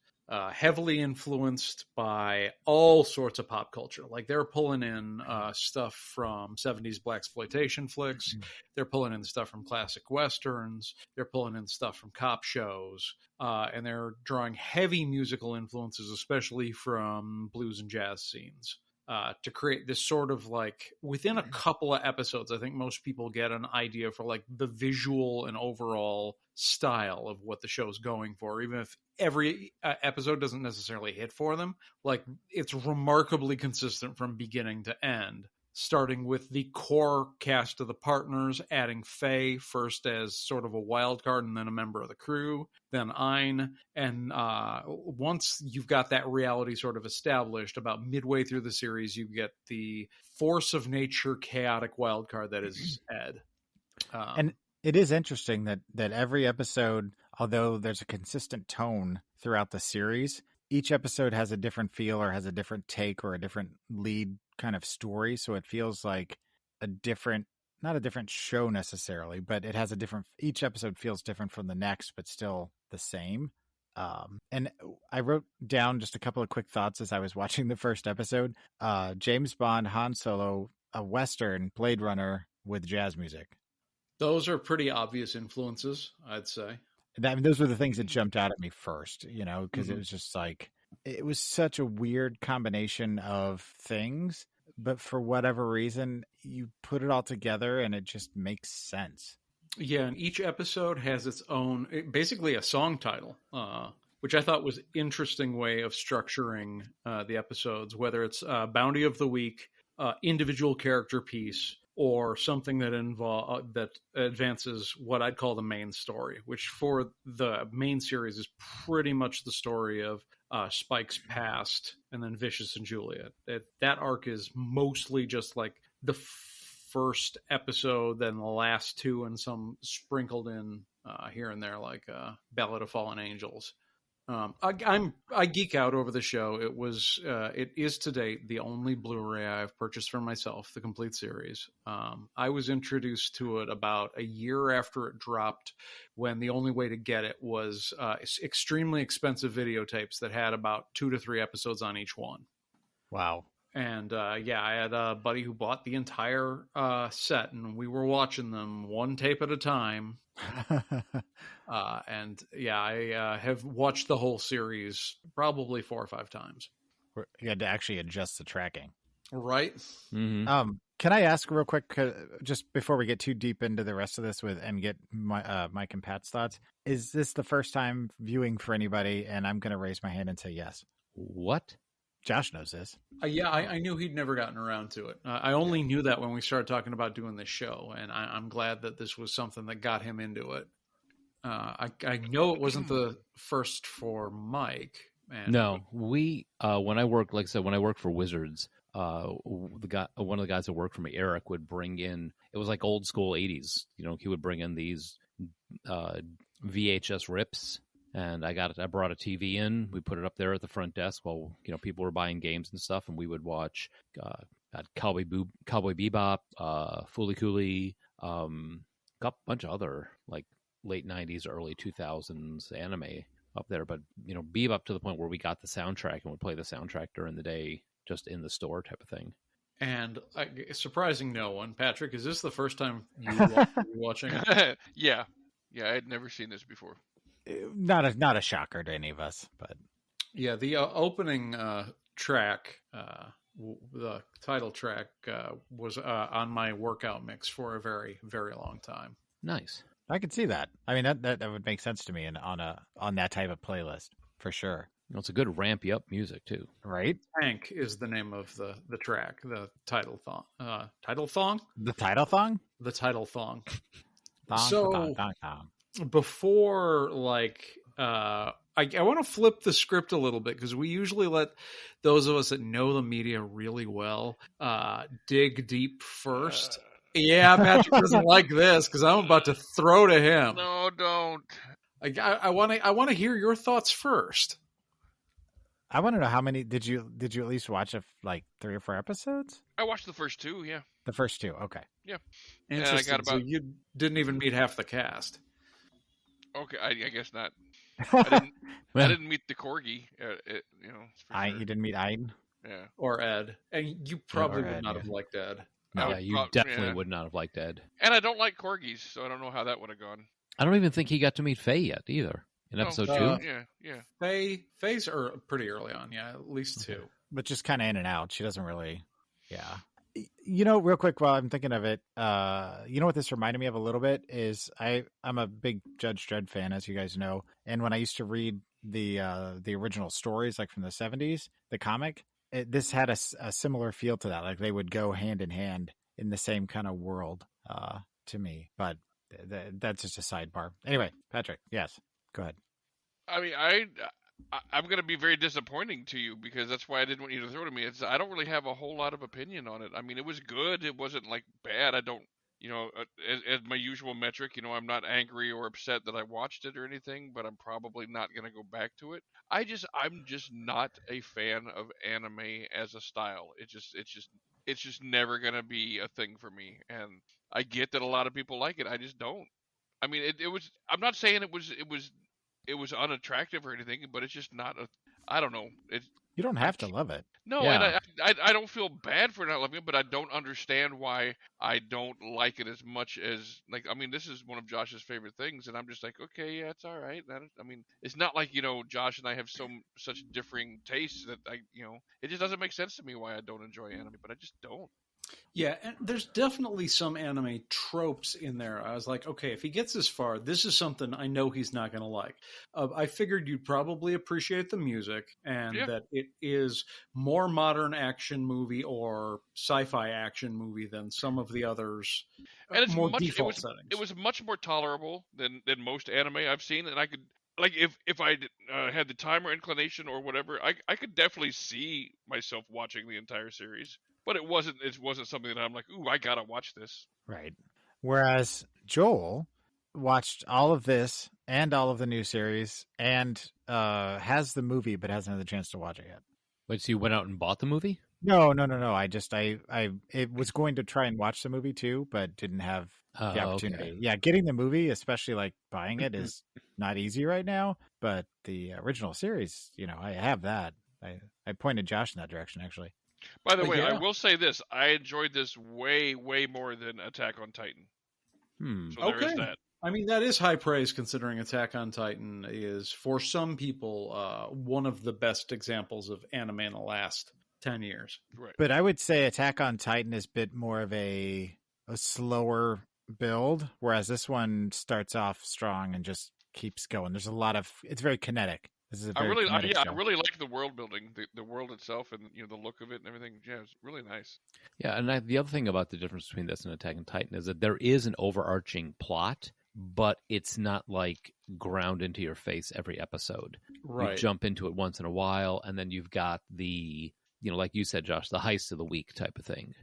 Speaker 8: heavily influenced by all sorts of pop culture. Like they're pulling in stuff from 70s blaxploitation flicks. They're pulling in stuff from classic westerns. They're pulling in stuff from cop shows. And they're drawing heavy musical influences, especially from blues and jazz scenes. To create this sort of like within a couple of episodes, I think most people get an idea for like the visual and overall style of what the show's going for, even if every episode doesn't necessarily hit for them. Like it's remarkably consistent from beginning to end, starting with the core cast of the partners, adding Faye first as sort of a wild card and then a member of the crew, then Ein. And once you've got that reality sort of established, about midway through the series, you get the force of nature chaotic wild card that is Ed.
Speaker 7: And it is interesting that every episode, although there's a consistent tone throughout the series, each episode has a different feel or has a different take or a different lead kind of story. So it feels like not a different show necessarily, but it has each episode feels different from the next, but still the same. And I wrote down just a couple of quick thoughts as I was watching the first episode. James Bond, Han Solo, a Western, Blade Runner with jazz music.
Speaker 8: Those are pretty obvious influences, I'd say.
Speaker 7: Those were the things that jumped out at me first, because it was just like, it was such a weird combination of things, but for whatever reason, you put it all together and it just makes sense.
Speaker 8: Yeah, and each episode has its own, basically a song title, which I thought was an interesting way of structuring the episodes, whether it's Bounty of the Week, individual character piece, or something that advances what I'd call the main story, which for the main series is pretty much the story of Spike's past and then Vicious and Juliet. That arc is mostly just like the first episode, then the last two, and some sprinkled in here and there, like Ballad of Fallen Angels. I geek out over the show. It is to date the only Blu-ray I've purchased for myself, the complete series. I was introduced to it about a year after it dropped, when the only way to get it was extremely expensive videotapes that had about 2 to 3 episodes on each one.
Speaker 7: Wow.
Speaker 8: And I had a buddy who bought the entire set, and we were watching them one tape at a time. And yeah, I have watched the whole series probably 4 or 5 times.
Speaker 7: You had to actually adjust the tracking.
Speaker 8: Right.
Speaker 6: Mm-hmm.
Speaker 7: Can I ask real quick, just before we get too deep into the rest of this and get Mike and Pat's thoughts, is this the first time viewing for anybody? And I'm going to raise my hand and say yes.
Speaker 6: What?
Speaker 7: Josh knows this.
Speaker 8: Yeah, I knew he'd never gotten around to it. I only knew that when we started talking about doing this show, and I'm glad that this was something that got him into it. I know it wasn't the first for Mike.
Speaker 6: No, we when I worked, like I said, when I worked for Wizards, one of the guys that worked for me, Eric, would bring in. It was like old school '80s. He would bring in these VHS rips. And I brought a TV in. We put it up there at the front desk while people were buying games and stuff, and we would watch Cowboy Bebop, Fooly Cooly, got a bunch of other like late '90s, early 2000s anime up there. But Bebop to the point where we got the soundtrack and would play the soundtrack during the day, just in the store type of thing.
Speaker 8: And surprising no one, Patrick, is this the first time you are watching it?
Speaker 3: Yeah, I had never seen this before.
Speaker 7: Not a shocker to any of us, but
Speaker 8: Yeah, the opening track, the title track, was on my workout mix for a very, very long time.
Speaker 6: Nice.
Speaker 7: I could see that. I mean, that would make sense to me on that type of playlist for sure.
Speaker 6: It's a good ramp you up music too,
Speaker 7: right?
Speaker 8: Tank is the name of the track, the title thong. Title thong?
Speaker 7: The title thong?
Speaker 8: The title thong.
Speaker 7: Thong.
Speaker 8: Before, I want to flip the script a little bit because we usually let those of us that know the media really well dig deep first. Yeah, Patrick doesn't like this because I'm about to throw to him.
Speaker 3: No, don't.
Speaker 8: I want to hear your thoughts first.
Speaker 7: I want to know how many did you at least watch 3 or 4 episodes?
Speaker 3: I watched the first 2. Yeah,
Speaker 7: the first 2. Okay.
Speaker 3: Yeah.
Speaker 8: Interesting. So you didn't even meet half the cast.
Speaker 3: Okay, I guess not. I didn't meet the corgi.
Speaker 7: You didn't meet Ein?
Speaker 3: Yeah.
Speaker 8: Or Ed, and you probably would not have liked Ed.
Speaker 6: No, yeah, you definitely would not have liked Ed.
Speaker 3: And I don't like corgis, so I don't know how that would have gone.
Speaker 6: I don't even think he got to meet Faye yet either. In episode 2?
Speaker 3: Yeah.
Speaker 8: Faye's are pretty early on, at least 2.
Speaker 7: But just kind of in and out. She doesn't really, real quick while I'm thinking of it, what this reminded me of a little bit is I'm a big Judge Dredd fan, as you guys know. And when I used to read the original stories, like from the 70s, the comic, this had a similar feel to that. Like they would go hand in hand in the same kind of world to me. But that's just a sidebar. Anyway, Patrick, yes. Go ahead.
Speaker 3: I mean, I'm going to be very disappointing to you because that's why I didn't want you to throw to me. I don't really have a whole lot of opinion on it. I mean, it was good. It wasn't bad. I don't, as my usual metric, I'm not angry or upset that I watched it or anything, but I'm probably not going to go back to it. I'm just not a fan of anime as a style. It's just never going to be a thing for me. And I get that a lot of people like it. I just don't. I mean, it was. I'm not saying it was unattractive or anything, but it's just not. I don't know.
Speaker 7: You don't have to love it.
Speaker 3: No, and I don't feel bad for not loving it, but I don't understand why I don't like it as much as this is one of Josh's favorite things, and I'm just like, okay, yeah, it's all right. It's not like Josh and I have such differing tastes that it just doesn't make sense to me why I don't enjoy anime, but I just don't.
Speaker 8: Yeah, and there's definitely some anime tropes in there. I was like, okay, if he gets this far, this is something I know he's not going to like. I figured you'd probably appreciate the music and that it is more modern action movie or sci-fi action movie than some of the others.
Speaker 3: And it's
Speaker 8: more default settings.
Speaker 3: It was much more tolerable than most anime I've seen, and I could if I had the time or inclination or whatever, I could definitely see myself watching the entire series. But it wasn't something that I'm like, ooh, I gotta watch this.
Speaker 7: Right. Whereas Joel watched all of this and all of the new series and has the movie, but hasn't had the chance to watch it yet.
Speaker 6: Wait, so you went out and bought the movie?
Speaker 7: No. I was going to try and watch the movie too, but didn't have the opportunity. Okay. Yeah, getting the movie, especially buying it, is not easy right now. But the original series, I have that. I pointed Josh in that direction, actually.
Speaker 3: By the way, I will say this. I enjoyed this way, way more than Attack on Titan. So there is that.
Speaker 8: I mean, that is high praise considering Attack on Titan is, for some people, one of the best examples of anime in the last 10 years.
Speaker 3: Right.
Speaker 7: But I would say Attack on Titan is a bit more of a slower build, whereas this one starts off strong and just keeps going. There's it's very kinetic.
Speaker 3: I really like the world building, the world itself, and the look of it and everything. Yeah, it's really nice.
Speaker 6: Yeah, and the other thing about the difference between this and Attack on Titan is that there is an overarching plot, but it's not ground into your face every episode.
Speaker 8: Right.
Speaker 6: You jump into it once in a while, and then you've got the like you said, Josh, the heist of the week type of thing.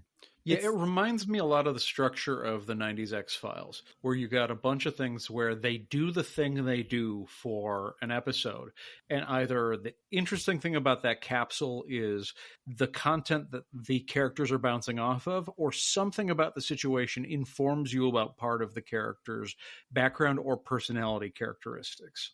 Speaker 8: Yeah, it reminds me a lot of the structure of the 90s X-Files, where you got a bunch of things where they do the thing they do for an episode. And either the interesting thing about that capsule is the content that the characters are bouncing off of, or something about the situation informs you about part of the character's background or personality characteristics.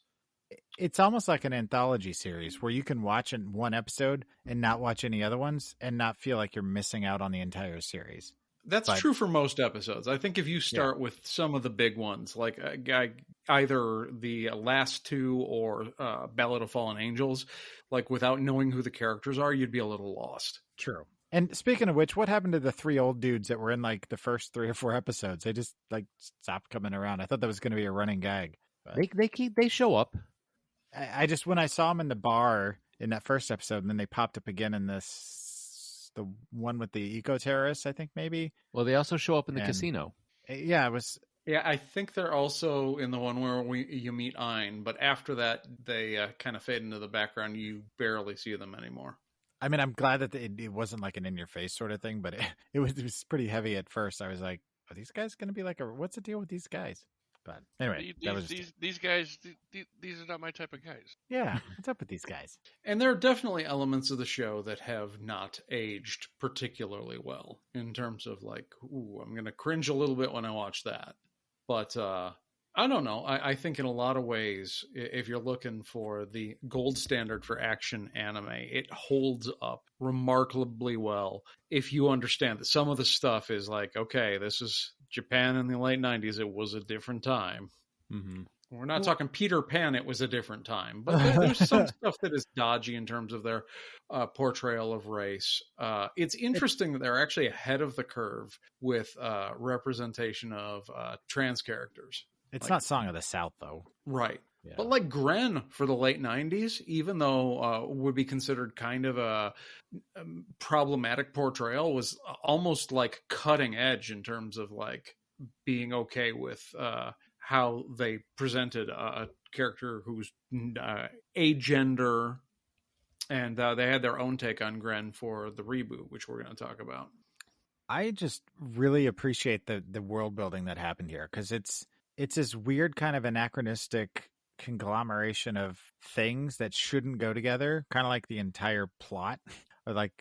Speaker 7: it's almost like an anthology series where you can watch one episode and not watch any other ones and not feel like you're missing out on the entire series.
Speaker 8: That's
Speaker 7: But-
Speaker 8: true for most episodes. I think if you start with some of the big ones, like either the last two or Ballad of Fallen Angels, like without knowing who the characters are, you'd be a little lost.
Speaker 7: True. And speaking of which, what happened to the three old dudes that were in like the first 3 or 4 episodes? They just like stopped coming around. I thought that was going to be a running gag. But
Speaker 6: They show up.
Speaker 7: I just, when I saw them in the bar in that first episode, and then they popped up again in the one with the eco terrorists, I think maybe.
Speaker 6: Well, they also show up in the
Speaker 7: And-
Speaker 6: casino.
Speaker 7: Yeah, it was.
Speaker 8: Yeah, I think they're also in the one where you meet Ein, but after that, they kind of fade into the background. You barely see them anymore.
Speaker 7: I mean, I'm glad that it wasn't like an in your face sort of thing, but it was pretty heavy at first. I was like, are these guys going to be like what's the deal with these guys? But anyway,
Speaker 3: These guys, these are not my type of guys.
Speaker 7: yeah, what's up with these guys?
Speaker 8: And there are definitely elements of the show that have not aged particularly well in terms of like, ooh, I'm going to cringe a little bit when I watch that. But I don't know. I think in a lot of ways, if you're looking for the gold standard for action anime, it holds up remarkably well if you understand that some of the stuff is like, okay, this is Japan in the late 90s. It was a different time.
Speaker 6: Mm-hmm.
Speaker 8: We're not talking Peter Pan. It was a different time. But there's some stuff that is dodgy in terms of their portrayal of race. It's interesting that they're actually ahead of the curve with representation of trans characters.
Speaker 7: It's not Song of the South, though.
Speaker 8: Right.
Speaker 6: Yeah.
Speaker 8: But like Gren for the late 90s, even though would be considered kind of a problematic portrayal, was almost like cutting edge in terms of like being okay with how they presented a character who's agender. And they had their own take on Gren for the reboot, which we're going to talk about.
Speaker 7: I just really appreciate the world building that happened here, because it's this weird kind of anachronistic conglomeration of things that shouldn't go together, kind of like the entire plot, or like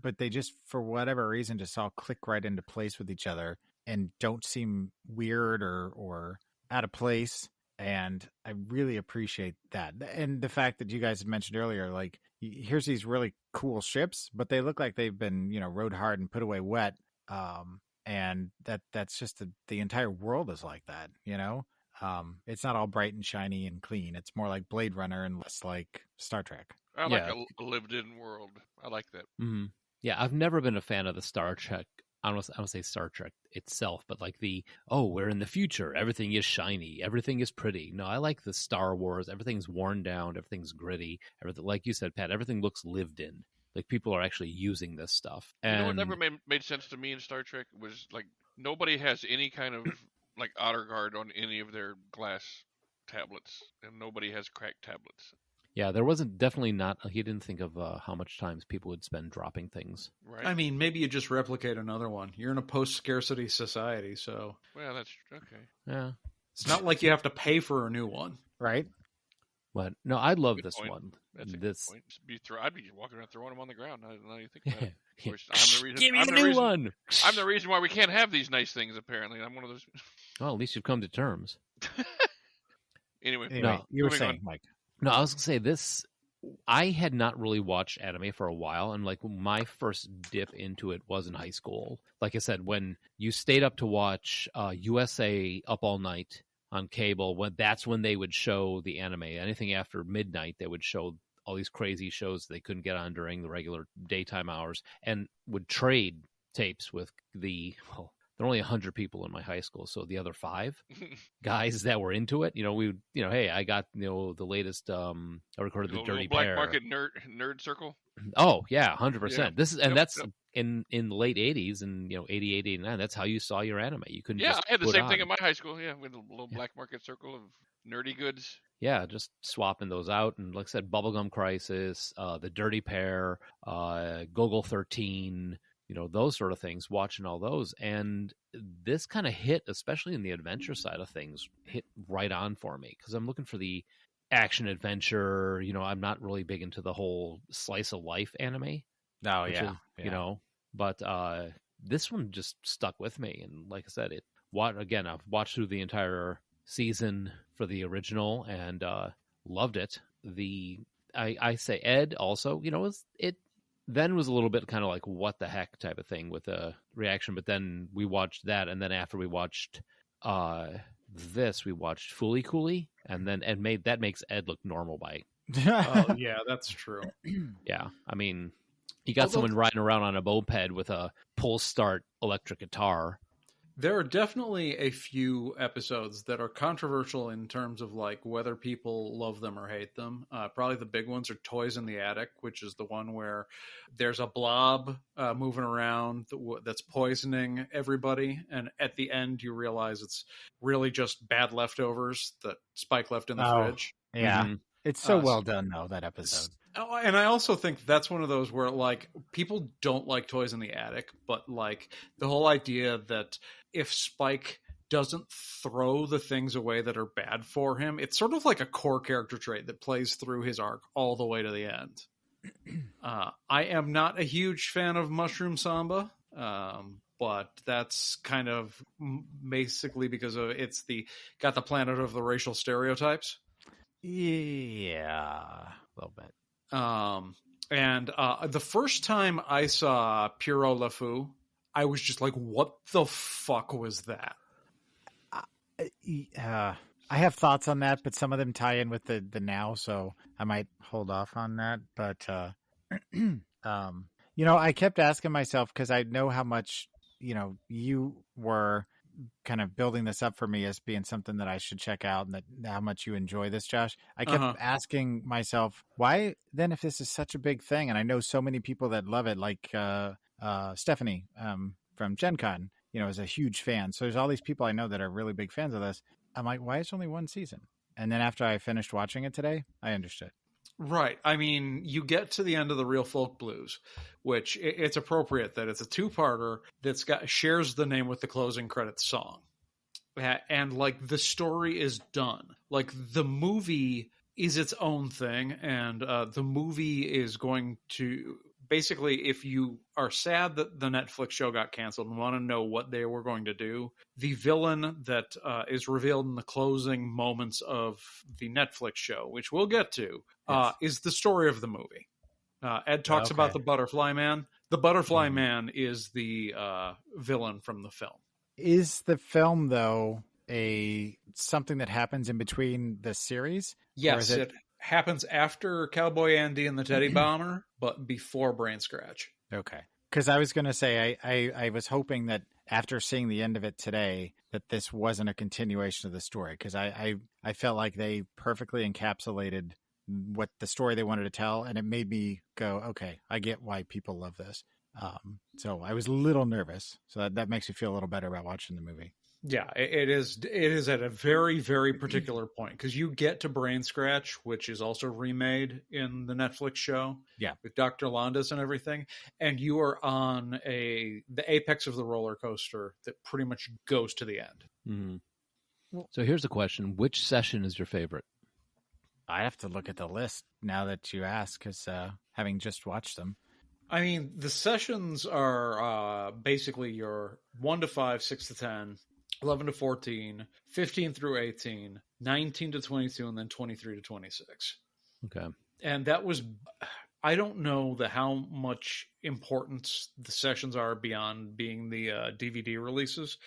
Speaker 7: but they just, for whatever reason, just all click right into place with each other and don't seem weird or out of place. And I really appreciate that. And the fact that you guys had mentioned earlier, like, here's these really cool ships, but they look like they've been, rode hard and put away wet. And that's just the entire world is like that, It's not all bright and shiny and clean. It's more like Blade Runner and less like Star Trek.
Speaker 3: I like a lived-in world. I like that.
Speaker 6: Mm-hmm. Yeah, I've never been a fan of the Star Trek. I don't say Star Trek itself, but like we're in the future. Everything is shiny. Everything is pretty. No, I like the Star Wars. Everything's worn down. Everything's gritty. Everything, like you said, Pat, everything looks lived in. Like, people are actually using this stuff. And
Speaker 3: You know what never made sense to me in Star Trek was, like, nobody has any kind of, like, outer guard on any of their glass tablets, and nobody has cracked tablets.
Speaker 6: Yeah, there wasn't definitely not. He didn't think of how much times people would spend dropping things.
Speaker 3: Right.
Speaker 8: I mean, maybe you just replicate another one. You're in a post-scarcity society, so
Speaker 3: Well, that's okay.
Speaker 6: Yeah.
Speaker 8: it's not like you have to pay for a new one.
Speaker 7: Right?
Speaker 6: But no, I love
Speaker 3: Good
Speaker 6: this
Speaker 3: point.
Speaker 6: one.
Speaker 3: That's a
Speaker 6: This
Speaker 3: good point. I'd be walking around throwing them on the ground. Now you think about it. Of
Speaker 6: Yeah.
Speaker 3: course, I'm the reason,
Speaker 6: Give me
Speaker 3: I'm
Speaker 6: the
Speaker 3: the
Speaker 6: new
Speaker 3: reason,
Speaker 6: one.
Speaker 3: I'm the reason why we can't have these nice things, apparently. I'm one of those.
Speaker 6: Well, at least you've come to terms.
Speaker 3: Anyway,
Speaker 6: No,
Speaker 7: you were
Speaker 3: moving
Speaker 7: saying,
Speaker 3: on.
Speaker 7: Mike.
Speaker 6: No, I was gonna say this. I had not really watched anime for a while, and like my first dip into it was in high school. Like I said, when you stayed up to watch USA Up All Night on cable, that's when they would show the anime. Anything after midnight, they would show all these crazy shows they couldn't get on during the regular daytime hours, and would trade tapes with there were only 100 people in my high school, so the other 5 guys that were into it, we would, hey, I got, the latest, I recorded the Dirty
Speaker 3: Black
Speaker 6: Pair.
Speaker 3: Market nerd circle.
Speaker 6: Oh, yeah, 100%.
Speaker 3: Yeah.
Speaker 6: This is, and
Speaker 3: Yep,
Speaker 6: that's
Speaker 3: yep.
Speaker 6: in the late 80s and, 80, 89, that's how you saw your anime. You couldn't
Speaker 3: Yeah,
Speaker 6: just
Speaker 3: I had the
Speaker 6: put
Speaker 3: same thing
Speaker 6: on.
Speaker 3: in my high school. Yeah, with a little Black Market circle of nerdy goods.
Speaker 6: Yeah, just swapping those out. And like I said, Bubblegum Crisis, the Dirty Pair, Gogol 13, those sort of things, watching all those. And this kind of hit, especially in the adventure side of things, hit right on for me because I'm looking for the action adventure. I'm not really big into the whole slice of life anime.
Speaker 7: Oh,
Speaker 6: which
Speaker 7: yeah.
Speaker 6: is, but this one just stuck with me. And like I said, I've watched through the entire season for the original and loved it. I say Ed also, it then was a little bit kind of like what the heck type of thing with the reaction, but then we watched that, and then after we watched this, we watched Fooly Cooly, and then that makes Ed look normal by.
Speaker 8: Oh yeah, that's true.
Speaker 6: Yeah, I mean, you got someone riding around on a moped with a pull start electric guitar.
Speaker 8: There are definitely a few episodes that are controversial in terms of like whether people love them or hate them. Probably the big ones are Toys in the Attic, which is the one where there's a blob moving around that's poisoning everybody. And at the end, you realize it's really just bad leftovers that Spike left in the fridge.
Speaker 7: Yeah.
Speaker 6: Mm-hmm.
Speaker 7: It's so well done, though, that episode.
Speaker 8: Oh, and I also think that's one of those where like people don't like Toys in the Attic, but like the whole idea that if Spike doesn't throw the things away that are bad for him, it's sort of like a core character trait that plays through his arc all the way to the end. I am not a huge fan of Mushroom Samba, but that's kind of basically because of got the planet of the racial stereotypes.
Speaker 7: Yeah, a little bit.
Speaker 8: And the first time I saw Pierrot Le Fou, I was just like, what the fuck was that?
Speaker 7: I have thoughts on that, but some of them tie in with the now, so I might hold off on that. But, I kept asking myself, because I know how much, you were kind of building this up for me as being something that I should check out, and that how much you enjoy this, Josh. I kept asking myself, why then, if this is such a big thing, and I know so many people that love it, like Stephanie from Gen Con, is a huge fan. So there's all these people I know that are really big fans of this. I'm like, why is it only one season? And then after I finished watching it today, I understood.
Speaker 8: Right. I mean, you get to the end of the Real Folk Blues, which it's appropriate that it's a two-parter that's shares the name with the closing credits song. And like the story is done. Like the movie is its own thing, and the movie is going to basically, if you are sad that the Netflix show got canceled and want to know what they were going to do, the villain that is revealed in the closing moments of the Netflix show, which we'll get to, is the story of the movie. Ed talks about the Butterfly Man. The Butterfly Man is the villain from the film.
Speaker 7: Is the film, though, something that happens in between the series?
Speaker 8: Yes, it happens after Cowboy Andy and the Teddy Bomber, but before Brain Scratch.
Speaker 7: Okay. Because I was going to say, I was hoping that after seeing the end of it today, that this wasn't a continuation of the story. Because I felt like they perfectly encapsulated what the story they wanted to tell. And it made me go, okay, I get why people love this. So I was a little nervous. So that makes me feel a little better about watching the movie.
Speaker 8: Yeah, it is at a very, very particular point, because you get to Brain Scratch, which is also remade in the Netflix show, with Dr. Londas and everything, and you are on the apex of the roller coaster that pretty much goes to the end.
Speaker 6: Mm-hmm. So here's the question: which session is your favorite?
Speaker 7: I have to look at the list now that you ask, because having just watched them.
Speaker 8: I mean, the sessions are basically your 1 to 5, 6 to 10. 11 to 14, 15 through 18, 19 to 22, and then 23 to 26.
Speaker 6: Okay.
Speaker 8: And that was, I don't know how much importance the sessions are beyond being the DVD releases.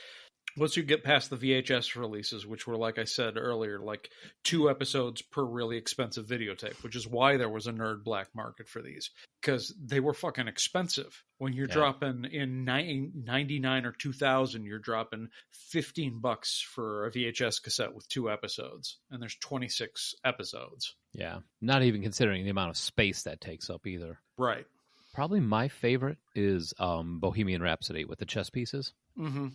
Speaker 8: Once you get past the VHS releases, which were, like I said earlier, like 2 episodes per really expensive videotape, which is why there was a nerd black market for these, because they were fucking expensive. When you're dropping in 99 or 2000, you're dropping $15 for a VHS cassette with 2 episodes, and there's 26 episodes.
Speaker 6: Yeah, not even considering the amount of space that takes up either.
Speaker 8: Right.
Speaker 6: Probably my favorite is Bohemian Rhapsody with the chess pieces.
Speaker 8: Mm-hmm.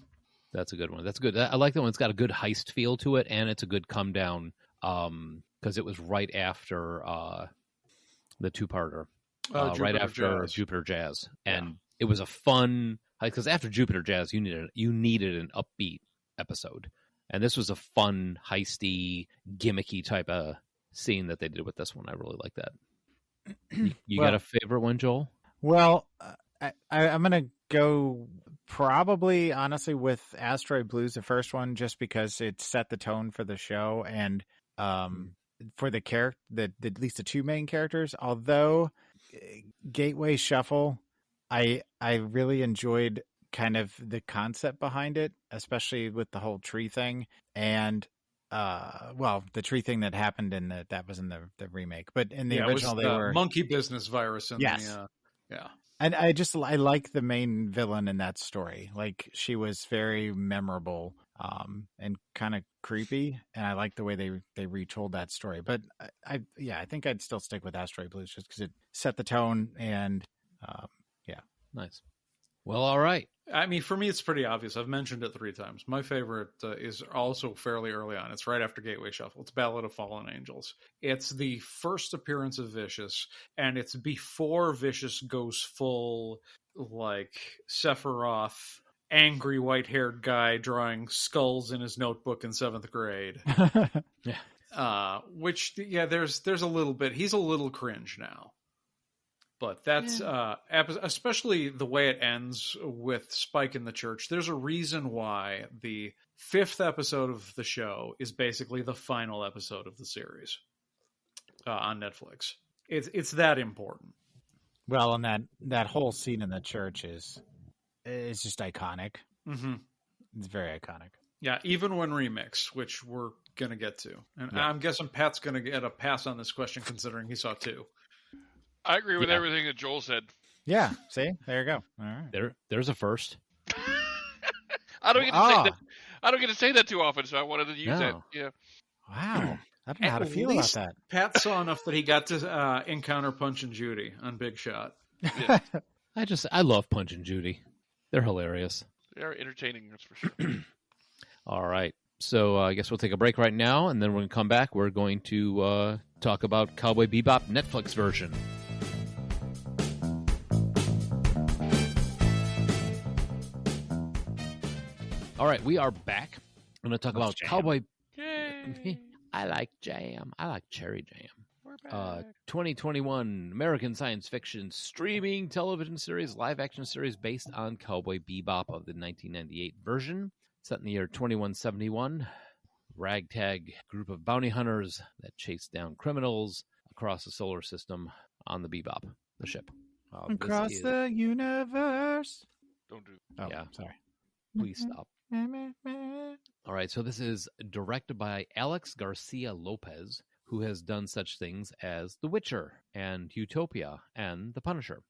Speaker 6: That's a good one. That's good. I like that one. It's got a good heist feel to it, and it's a good come down because it was right after the 2-parter, right after Jupiter Jazz, and it was a fun, because after Jupiter Jazz, you needed an upbeat episode, and this was a fun, heisty, gimmicky type of scene that they did with this one. I really like that. You got a favorite one, Joel?
Speaker 7: Well, I'm going to go Probably, honestly, with Asteroid Blues, the first one, just because it set the tone for the show and for the character, at least the two main characters. Although Gateway Shuffle, I really enjoyed kind of the concept behind it, especially with the whole tree thing and the tree thing that happened that was in the remake, but in the original
Speaker 8: it was
Speaker 7: they were
Speaker 8: monkey business virus.
Speaker 7: Yes.
Speaker 8: Yeah.
Speaker 7: And I like the main villain in that story. Like, she was very memorable and kind of creepy, and I like the way they retold that story. But I think I'd still stick with Asteroid Blues just because it set the tone and
Speaker 6: Nice. Well, all right.
Speaker 8: I mean, for me, it's pretty obvious. I've mentioned it 3 times. My favorite is also fairly early on. It's right after Gateway Shuffle. It's Ballad of Fallen Angels. It's the first appearance of Vicious, and it's before Vicious goes full, like, Sephiroth, angry white-haired guy drawing skulls in his notebook in 7th grade.
Speaker 6: Yeah.
Speaker 8: There's a little bit. He's a little cringe now. But that's, especially the way it ends with Spike in the church. There's a reason why the 5th episode of the show is basically the final episode of the series on Netflix. It's that important.
Speaker 7: well, and that whole scene in the church is just iconic.
Speaker 8: Mm-hmm.
Speaker 7: It's very iconic.
Speaker 8: Yeah, even when remix, which we're going to get to. And I'm guessing Pat's going to get a pass on this question considering he saw 2.
Speaker 3: I agree with everything that Joel said.
Speaker 7: Yeah, see, there you go. All right.
Speaker 6: There's a first.
Speaker 3: I don't get to say that. I don't get to say that too often, so I wanted to use that. Yeah.
Speaker 7: Wow, I don't know how to feel about that.
Speaker 8: Pat saw enough that he got to encounter Punch and Judy on Big Shot.
Speaker 3: Yeah.
Speaker 6: I love Punch and Judy. They're hilarious.
Speaker 3: They are entertaining, that's for sure.
Speaker 6: All right. So I guess we'll take a break right now, and then when we come back, we're going to talk about Cowboy Bebop Netflix version. All right, we are back. I'm going to talk about
Speaker 7: jam.
Speaker 6: Cowboy.
Speaker 3: Yay!
Speaker 6: I like jam. I like cherry jam.
Speaker 3: We're back.
Speaker 6: 2021 American science fiction streaming television series, live action series based on Cowboy Bebop of the 1998 version, set in the year 2171. Ragtag group of bounty hunters that chase down criminals across the solar system on the Bebop, the ship.
Speaker 7: Across the universe.
Speaker 3: Don't do.
Speaker 7: Oh,
Speaker 6: Yeah.
Speaker 7: sorry.
Speaker 6: Please stop. All right, so this is directed by Alex Garcia Lopez, who has done such things as The Witcher and Utopia and The Punisher.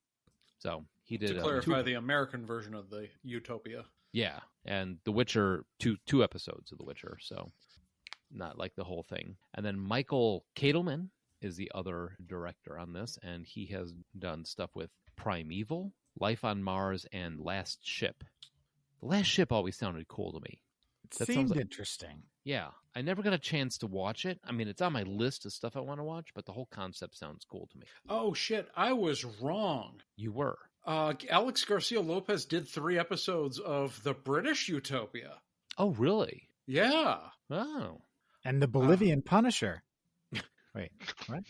Speaker 6: So he did
Speaker 8: To clarify, the American version of the Utopia.
Speaker 6: Yeah, and The Witcher, two episodes of The Witcher, so not like the whole thing. And then Michael Katelman is the other director on this, and he has done stuff with Primeval, Life on Mars, and Last Ship. The Last Ship always sounded cool to me.
Speaker 7: It seemed interesting.
Speaker 6: Yeah, I never got a chance to watch it. I mean, it's on my list of stuff I want to watch, but the whole concept sounds cool to me.
Speaker 8: Oh, shit. I was wrong.
Speaker 6: You were.
Speaker 8: Alex Garcia Lopez did 3 episodes of the British Utopia.
Speaker 6: Oh, really?
Speaker 8: Yeah.
Speaker 6: Oh.
Speaker 7: And the Bolivian Punisher. Wait, what?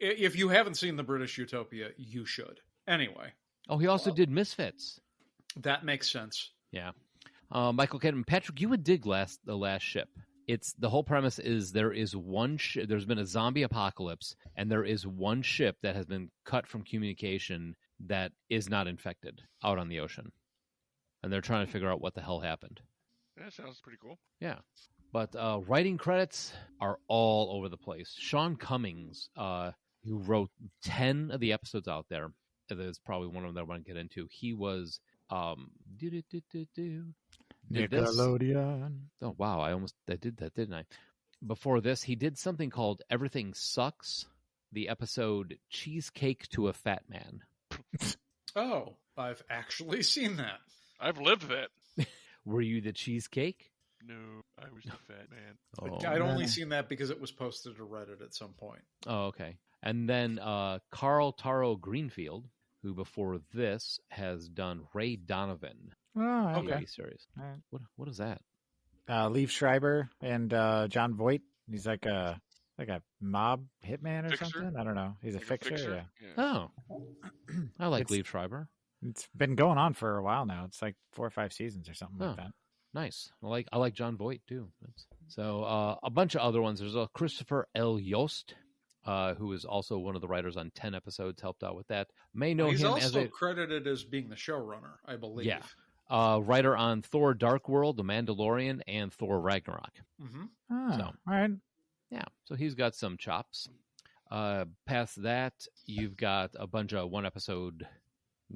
Speaker 8: If you haven't seen the British Utopia, you should. Anyway.
Speaker 6: Oh, he also did Misfits.
Speaker 8: That makes sense.
Speaker 6: Yeah. Michael Kidman. Patrick, you would dig The Last Ship. It's the whole premise is there is one ship. There's been a zombie apocalypse, and there is one ship that has been cut from communication that is not infected out on the ocean, and they're trying to figure out what the hell happened.
Speaker 3: That sounds pretty cool.
Speaker 6: Yeah, but writing credits are all over the place. Sean Cummings, who wrote 10 of the episodes out there, there's probably one of them that I want to get into. He was
Speaker 7: Nickelodeon.
Speaker 6: Oh wow, I did that, didn't I? Before this, he did something called Everything Sucks, the episode Cheesecake to a Fat Man.
Speaker 8: Oh, I've actually seen that.
Speaker 3: I've lived that.
Speaker 6: Were you the cheesecake?
Speaker 3: No, I was the fat man.
Speaker 6: Oh,
Speaker 8: I'd only seen that because it was posted to Reddit at some point.
Speaker 6: Oh, okay. And then Carl Taro Greenfield, who before this has done Ray Donovan.
Speaker 7: Oh, okay.
Speaker 6: TV series.
Speaker 7: All right.
Speaker 6: What is that?
Speaker 7: Liev Schreiber and John Voight. He's like a mob hitman or
Speaker 3: Fixer?
Speaker 7: something. I don't know. He's
Speaker 3: Like
Speaker 7: a fixer. Yeah.
Speaker 3: Yeah.
Speaker 6: Oh, I like
Speaker 7: It's-
Speaker 6: Liev Schreiber.
Speaker 7: It's been going on for a while now. It's like 4 or 5 seasons or something
Speaker 6: Oh.
Speaker 7: like that.
Speaker 6: Nice. I like John Voight too. So a bunch of other ones. There's a Christopher L. Yost, who is also one of the writers on 10 episodes, helped out with that. May know
Speaker 8: He's
Speaker 6: him
Speaker 8: also
Speaker 6: as a
Speaker 8: credited as being the showrunner, I believe.
Speaker 6: writer on Thor: Dark World, The Mandalorian, and Thor: Ragnarok.
Speaker 8: Mm-hmm.
Speaker 7: Oh,
Speaker 6: So-
Speaker 7: all right.
Speaker 6: Yeah, so he's got some chops. Past that, you've got a bunch of one-episode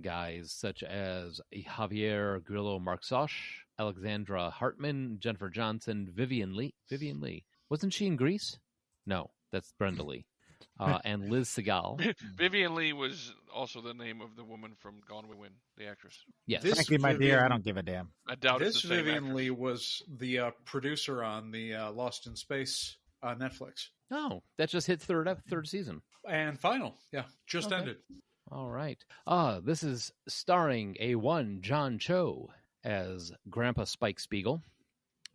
Speaker 6: guys such as Javier Grillo Marxosh, Alexandra Hartman, Jennifer Johnson, Vivian Lee. Vivian Lee. Wasn't she in Grease? No, that's Brenda Lee. And Liz Segal.
Speaker 3: Vivian Lee was also the name of the woman from Gone with the Wind, the actress.
Speaker 6: Yes.
Speaker 8: This
Speaker 7: Frankly, my dear,
Speaker 8: Vivian-
Speaker 7: I don't give a damn.
Speaker 3: I doubt
Speaker 8: This
Speaker 3: it's the same
Speaker 8: Vivian
Speaker 3: actress.
Speaker 8: Lee was the producer on the Lost in Space Netflix.
Speaker 6: Oh, that just hit third season.
Speaker 8: And final. Yeah, just
Speaker 6: Okay.
Speaker 8: ended.
Speaker 6: All right. This is starring A1 John Cho as Grandpa Spike Spiegel,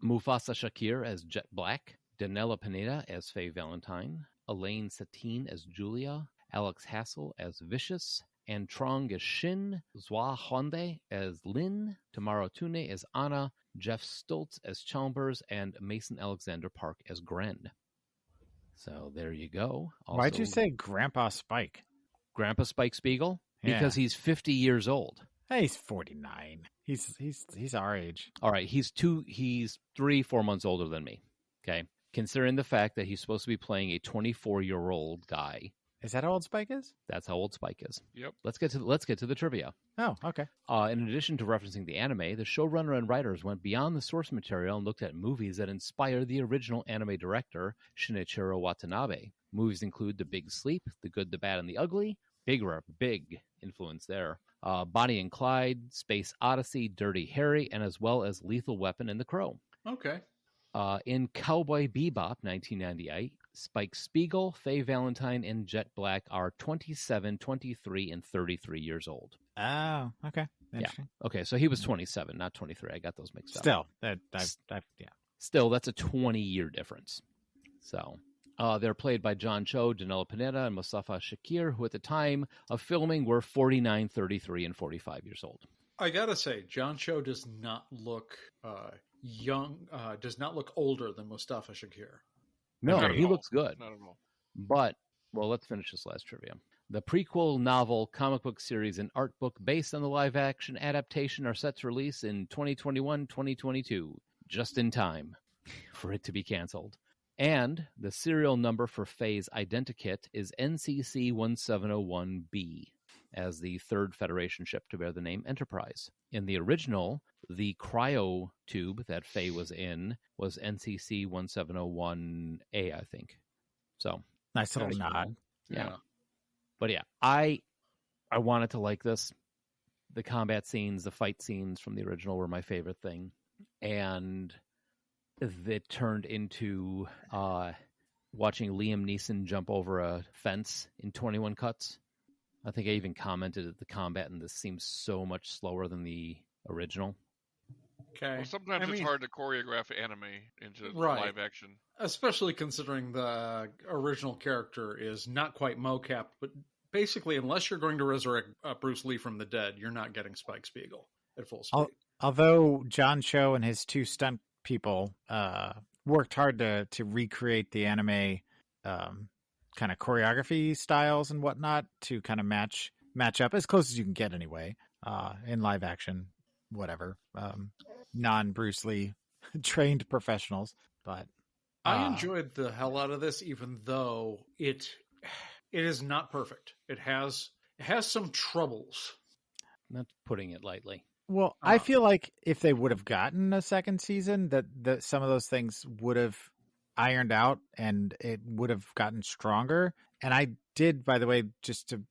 Speaker 6: Mufasa Shakir as Jet Black, Daniella Pineda as Faye Valentine, Elaine Satine as Julia, Alex Hassel as Vicious, and Trong as Shin, Zwa Honde as Lin, Tamara Tune as Anna, Jeff Stoltz as Chalmers, and Mason Alexander Park as Gren. So there you go.
Speaker 7: Why'd you
Speaker 6: Also,
Speaker 7: say Grandpa Spike?
Speaker 6: Grandpa Spike Spiegel?
Speaker 7: Yeah.
Speaker 6: Because he's 50 years old.
Speaker 7: Hey, he's 49. He's our age.
Speaker 6: All right, he's 3-4 months older than me. Okay, considering the fact that he's supposed to be playing a 24-year-old guy.
Speaker 7: Is that how old Spike is?
Speaker 6: That's how old Spike is.
Speaker 3: Yep.
Speaker 6: Let's get to the trivia.
Speaker 7: Oh, okay.
Speaker 6: In addition to referencing the anime, the showrunner and writers went beyond the source material and looked at movies that inspired the original anime director, Shinichiro Watanabe. Movies include The Big Sleep, The Good, the Bad, and the Ugly. Big influence there. Bonnie and Clyde, Space Odyssey, Dirty Harry, and as well as Lethal Weapon and The Crow.
Speaker 8: Okay.
Speaker 6: In Cowboy Bebop, 1998, Spike Spiegel, Faye Valentine, and Jet Black are 27, 23, and 33 years old.
Speaker 7: Oh, okay. Interesting.
Speaker 6: Okay, so he was 27, not 23. I got those mixed up.
Speaker 7: Still, yeah.
Speaker 6: Still, that's a 20-year difference. So, they're played by John Cho, Daniella Pineda, and Mustafa Shakir, who at the time of filming were 49, 33, and 45 years old.
Speaker 8: I gotta say, John Cho does not look young, does not look older than Mustafa Shakir.
Speaker 6: No,
Speaker 3: Not at
Speaker 6: he
Speaker 3: all.
Speaker 6: looks good.
Speaker 3: Not at all.
Speaker 6: But, well, let's finish this last trivia. The prequel novel, comic book series, and art book based on the live-action adaptation are set to release in 2021-2022, just in time for it to be canceled. And the serial number for Faye's identikit is NCC 1701B, as the third Federation ship to bear the name Enterprise. In the original, the cryo tube that Faye was in was NCC 1701A, I think. So,
Speaker 7: Nice little
Speaker 8: That's
Speaker 7: nod.
Speaker 8: cool.
Speaker 6: yeah. But yeah, I wanted to like this. The combat scenes, the fight scenes from the original were my favorite thing. And it turned into watching Liam Neeson jump over a fence in 21 cuts. I think I even commented that the combat in this seems so much slower than the original.
Speaker 8: Okay.
Speaker 3: Well, sometimes
Speaker 8: I
Speaker 3: it's
Speaker 8: mean,
Speaker 3: hard to choreograph anime into
Speaker 8: Right.
Speaker 3: live action.
Speaker 8: especially considering the original character is not quite mocap, but basically, unless you're going to resurrect Bruce Lee from the dead, you're not getting Spike Spiegel at full speed.
Speaker 7: Although John Cho and his 2 stunt people worked hard to recreate the anime kind of choreography styles and whatnot to kind of match up as close as you can get anyway in live action, whatever, non Bruce Lee trained professionals. But
Speaker 8: I enjoyed the hell out of this, even though it is not perfect. It has some troubles.
Speaker 6: Not putting it lightly.
Speaker 7: well, I feel like if they would have gotten a second season, that some of those things would have ironed out and it would have gotten stronger. And I did, by the way, just to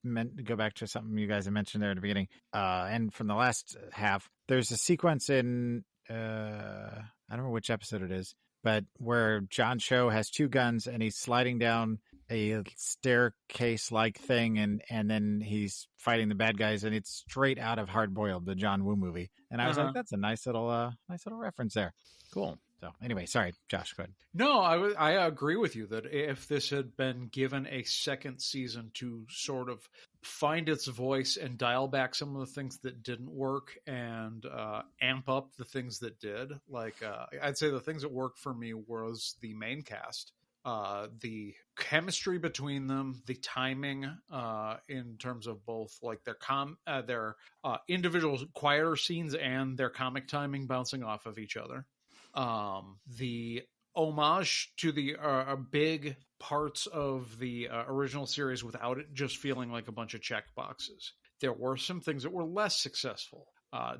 Speaker 7: go back to something you guys had mentioned there at the beginning, and from the last half, there's a sequence in I don't remember which episode it is, but where John Cho has 2 guns and he's sliding down a staircase-like thing, and then he's fighting the bad guys, and it's straight out of Hard Boiled, the John Woo movie. And I was like, that's a nice little reference there.
Speaker 6: Cool.
Speaker 7: So anyway, sorry, Josh, go ahead.
Speaker 8: No, I agree with you that if this had been given a second season to sort of find its voice and dial back some of the things that didn't work and amp up the things that did, like I'd say the things that worked for me was the main cast. The chemistry between them, the timing in terms of both like their individual quieter scenes and their comic timing bouncing off of each other. The homage to the big parts of the original series without it just feeling like a bunch of check boxes. There were some things that were less successful.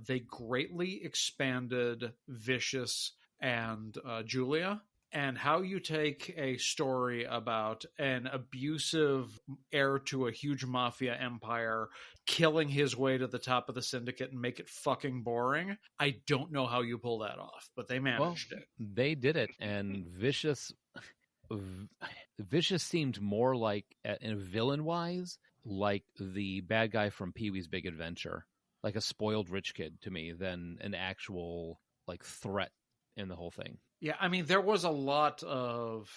Speaker 8: They greatly expanded Vicious and Julia. And how you take a story about an abusive heir to a huge mafia empire killing his way to the top of the syndicate and make it fucking boring, I don't know how you pull that off, but they managed it.
Speaker 6: They did it, and Vicious seemed more like, in villain-wise, like the bad guy from Pee-wee's Big Adventure, like a spoiled rich kid to me, than an actual like threat in the whole thing.
Speaker 8: Yeah, I mean, there was a lot of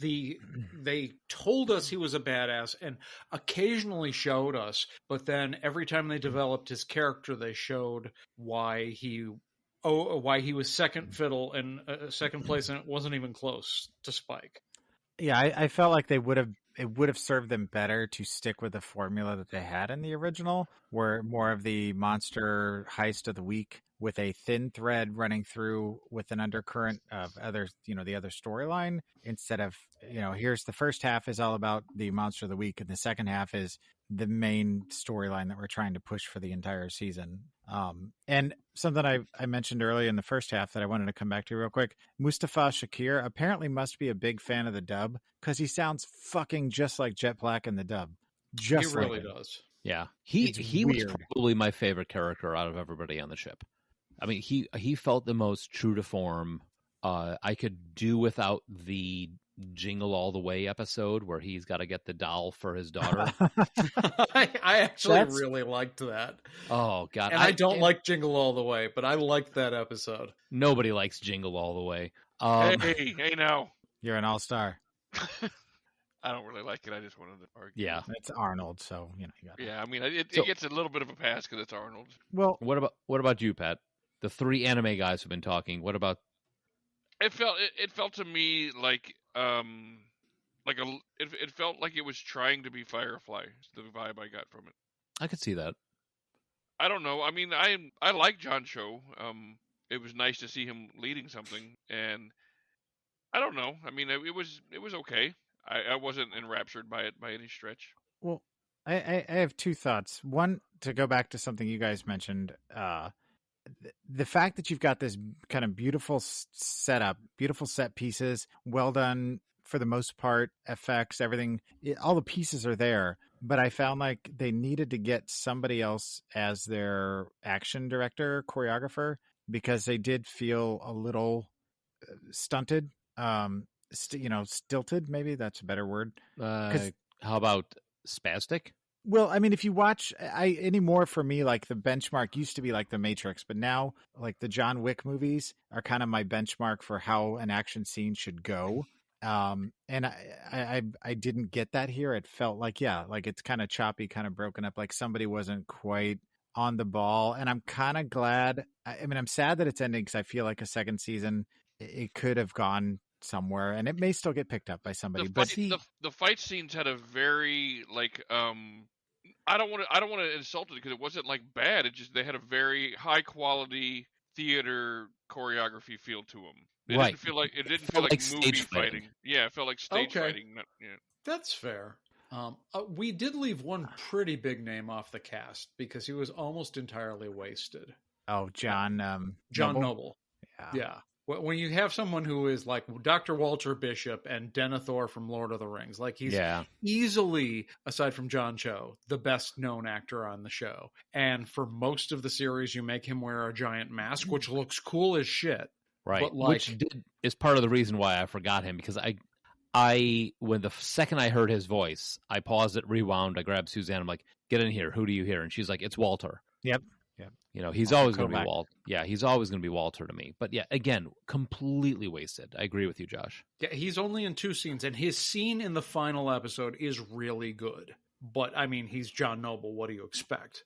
Speaker 8: they told us he was a badass and occasionally showed us, but then every time they developed his character, they showed why he was second fiddle and second place, and it wasn't even close to Spike.
Speaker 7: Yeah, I felt like it would have served them better to stick with the formula that they had in the original, where more of the monster heist of the week with a thin thread running through with an undercurrent of the other storyline, instead of, here's the first half is all about the monster of the week, and the second half is the main storyline that we're trying to push for the entire season. And something I mentioned earlier in the first half that I wanted to come back to real quick, Mustafa Shakir apparently must be a big fan of the dub, because he sounds fucking just like Jet Black in the dub.
Speaker 8: He really does.
Speaker 6: Yeah. He was probably my favorite character out of everybody on the ship. I mean, he felt the most true to form. I could do without the Jingle All the Way episode where he's got to get the doll for his daughter.
Speaker 8: I actually really liked that.
Speaker 6: Oh, God.
Speaker 8: And I don't like Jingle All the Way, but I liked that episode.
Speaker 6: Nobody likes Jingle All the Way.
Speaker 3: Hey, now.
Speaker 7: You're an all-star.
Speaker 3: I don't really like it. I just wanted to argue.
Speaker 6: Yeah.
Speaker 7: It's Arnold, so, you got it.
Speaker 3: Yeah, I mean, it gets a little bit of a pass because it's Arnold.
Speaker 7: Well,
Speaker 6: what about you, Pat? The three anime guys have been talking. What about?
Speaker 3: It felt to me like it felt like it was trying to be Firefly. The vibe I got from it.
Speaker 6: I could see that.
Speaker 3: I don't know. I mean, I like John Cho. It was nice to see him leading something, and I don't know. I mean, it was okay. I wasn't enraptured by it by any stretch.
Speaker 7: Well, I have two thoughts. One, to go back to something you guys mentioned. The fact that you've got this kind of beautiful setup, beautiful set pieces, well done for the most part, effects, everything, all the pieces are there. But I found like they needed to get somebody else as their action director, choreographer, because they did feel a little stunted, stilted. Maybe that's a better word.
Speaker 6: How about spastic?
Speaker 7: Well, I mean, if you watch anymore, for me, like the benchmark used to be like The Matrix, but now like the John Wick movies are kind of my benchmark for how an action scene should go. And I didn't get that here. It felt like, like it's kind of choppy, kind of broken up, like somebody wasn't quite on the ball. And I'm kind of glad. I mean, I'm sad that it's ending because I feel like a second season, it could have gone somewhere, and it may still get picked up by somebody.
Speaker 3: The fight scenes had a very like I don't want to insult it because it wasn't like bad. It just they had a very high quality theater choreography feel to them. It didn't feel like movie fighting. Yeah, it felt like stage fighting.
Speaker 8: That's fair. We did leave one pretty big name off the cast because he was almost entirely wasted.
Speaker 7: Oh, John
Speaker 8: Noble. Yeah. When you have someone who is like Dr. Walter Bishop and Denethor from Lord of the Rings, like he's easily, aside from John Cho, the best known actor on the show. And for most of the series, you make him wear a giant mask, which looks cool as shit.
Speaker 6: Right.
Speaker 8: But
Speaker 6: which is part of the reason why I forgot him, because I when the second I heard his voice, I paused it, rewound, I grabbed Suzanne. I'm like, get in here. Who do you hear? And she's like, it's Walter.
Speaker 7: Yep. Yeah.
Speaker 6: You know, he's
Speaker 7: Also
Speaker 6: always going to be
Speaker 7: Kovac.
Speaker 6: Walt. Yeah, he's always going to be Walter to me. But yeah, again, completely wasted. I agree with you, Josh.
Speaker 8: Yeah, he's only in 2 scenes, and his scene in the final episode is really good. But I mean, he's John Noble. What do you expect?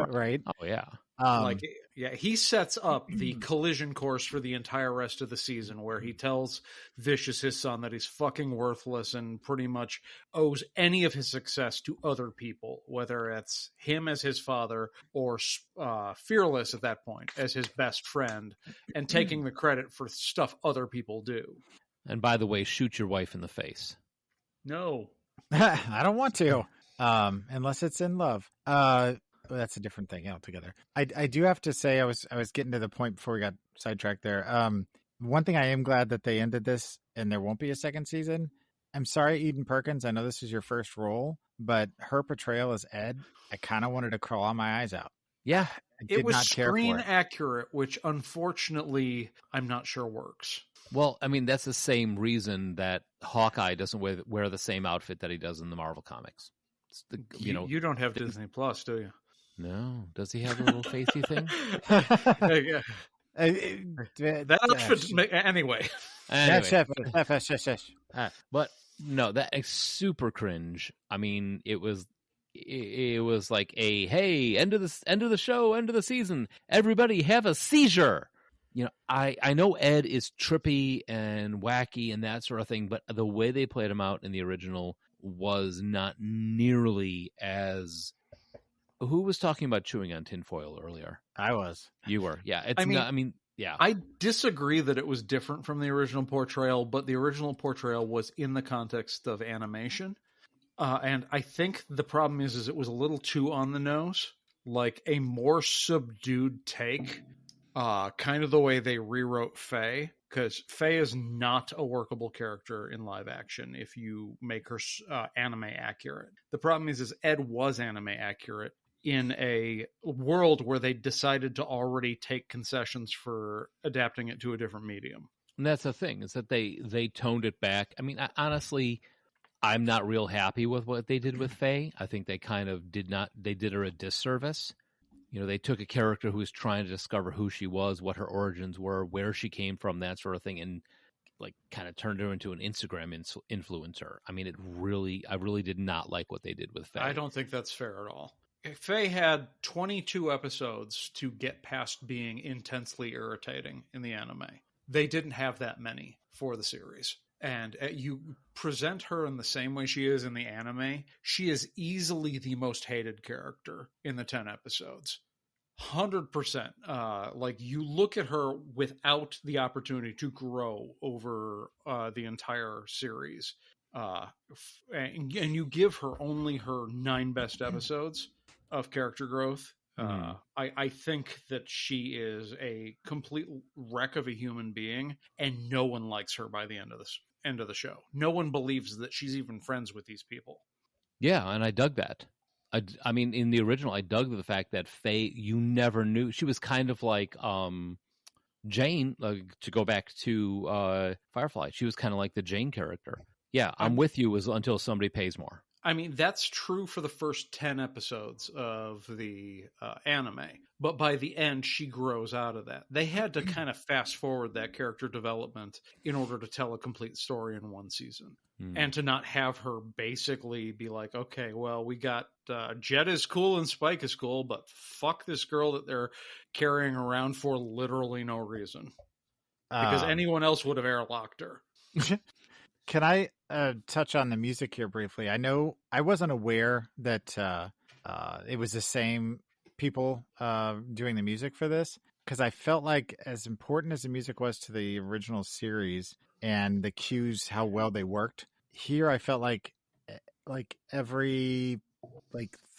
Speaker 7: Right.
Speaker 6: Oh yeah.
Speaker 8: Like, yeah, he sets up the collision course for the entire rest of the season, where he tells Vicious, his son, that he's fucking worthless and pretty much owes any of his success to other people, whether it's him as his father or Fearless at that point as his best friend, and taking the credit for stuff other people do.
Speaker 6: And by the way, shoot your wife in the face.
Speaker 8: No.
Speaker 7: I don't want to, unless it's in love. That's a different thing altogether. I do have to say, I was getting to the point before we got sidetracked there. One thing I am glad that they ended this and there won't be a second season. I'm sorry, Eden Perkins. I know this is your first role, but her portrayal as Ed, I kind of wanted to claw my eyes out.
Speaker 6: Yeah.
Speaker 7: I did
Speaker 8: It was
Speaker 7: not care
Speaker 8: screen
Speaker 7: for it.
Speaker 8: accurate, which unfortunately I'm not sure works.
Speaker 6: Well, I mean, that's the same reason that Hawkeye doesn't wear the same outfit that he does in the Marvel comics. It's the,
Speaker 8: You don't have Disney Plus, do you?
Speaker 6: No. Does he have a little facey thing?
Speaker 8: Yeah. That outfit, anyway.
Speaker 6: But no, that is super cringe. I mean, it was like a hey, end of the show, end of the season. Everybody have a seizure. You know, I know Ed is trippy and wacky and that sort of thing, but the way they played him out in the original was not nearly as. Who was talking about chewing on tinfoil earlier?
Speaker 7: I was.
Speaker 6: You were. Yeah. Yeah.
Speaker 8: I disagree that it was different from the original portrayal, but the original portrayal was in the context of animation. And I think the problem is it was a little too on the nose, like a more subdued take, kind of the way they rewrote Faye, because Faye is not a workable character in live action if you make her anime accurate. The problem is Ed was anime accurate in a world where they decided to already take concessions for adapting it to a different medium.
Speaker 6: And that's the thing, is that they toned it back. I mean, honestly, I'm not real happy with what they did with Faye. I think they kind of did her a disservice. You know, they took a character who was trying to discover who she was, what her origins were, where she came from, that sort of thing, and like kind of turned her into an Instagram influencer. I mean, I really did not like what they did with Faye.
Speaker 8: I don't think that's fair at all. Faye had 22 episodes to get past being intensely irritating in the anime. They didn't have that many for the series. And you present her in the same way she is in the anime, she is easily the most hated character in the 10 episodes. 100%. Like, you look at her without the opportunity to grow over the entire series. And you give her only her 9 best episodes of character growth. I think that she is a complete wreck of a human being, and no one likes her by the end of the show. No one believes that she's even friends with these people.
Speaker 6: Yeah, and I dug that. I mean, in the original, I dug the fact that Faye, you never knew. She was kind of like Jane, to go back to Firefly. She was kind of like the Jane character. Yeah, I'm with you until somebody pays more.
Speaker 8: I mean, that's true for the first 10 episodes of the anime. But by the end, she grows out of that. They had to kind of fast forward that character development in order to tell a complete story in one season. And to not have her basically be like, okay, well, we got Jet is cool and Spike is cool, but fuck this girl that they're carrying around for literally no reason. Because anyone else would have airlocked her.
Speaker 7: Can I touch on the music here briefly? I know I wasn't aware that it was the same people doing the music for this, because I felt like, as important as the music was to the original series and the cues, how well they worked, here I felt like every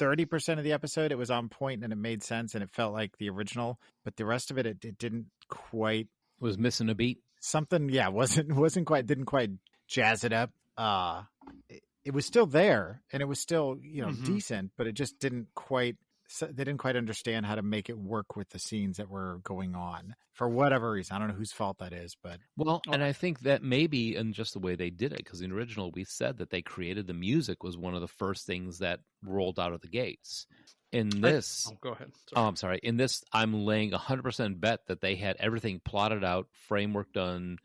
Speaker 7: 30% of the episode it was on point and it made sense and it felt like the original, but the rest of it didn't quite,
Speaker 6: was missing a beat.
Speaker 7: Something, yeah, didn't quite jazz it up. It was still there and it was still, decent, but it just they didn't quite understand how to make it work with the scenes that were going on for whatever reason. I don't know whose fault that is, but
Speaker 6: and I think that maybe in just the way they did it, because in the original we said that they created the music was one of the first things that rolled out of the gates. In this,
Speaker 8: go ahead.
Speaker 6: Oh, I'm sorry. In this, I'm laying 100% bet that they had everything plotted out, framework done,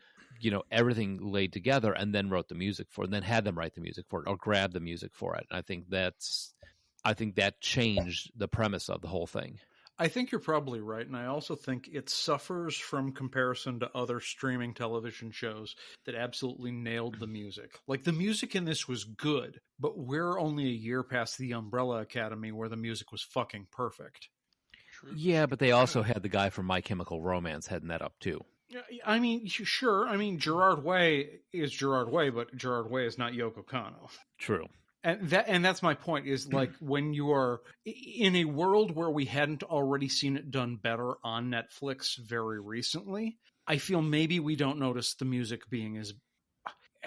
Speaker 6: everything laid together, and then wrote the music for it, and then had them write the music for it or grab the music for it. And I think that changed the premise of the whole thing.
Speaker 8: I think you're probably right, and I also think it suffers from comparison to other streaming television shows that absolutely nailed the music. Like, the music in this was good, but we're only a year past the Umbrella Academy where the music was fucking perfect.
Speaker 3: True.
Speaker 6: Yeah, but they also had the guy from My Chemical Romance heading that up too.
Speaker 8: I mean, sure. I mean, Gerard Way is Gerard Way, but Gerard Way is not Yoko Kanno.
Speaker 6: True.
Speaker 8: And that's my point, is like, when you are in a world where we hadn't already seen it done better on Netflix very recently, I feel maybe we don't notice the music being as,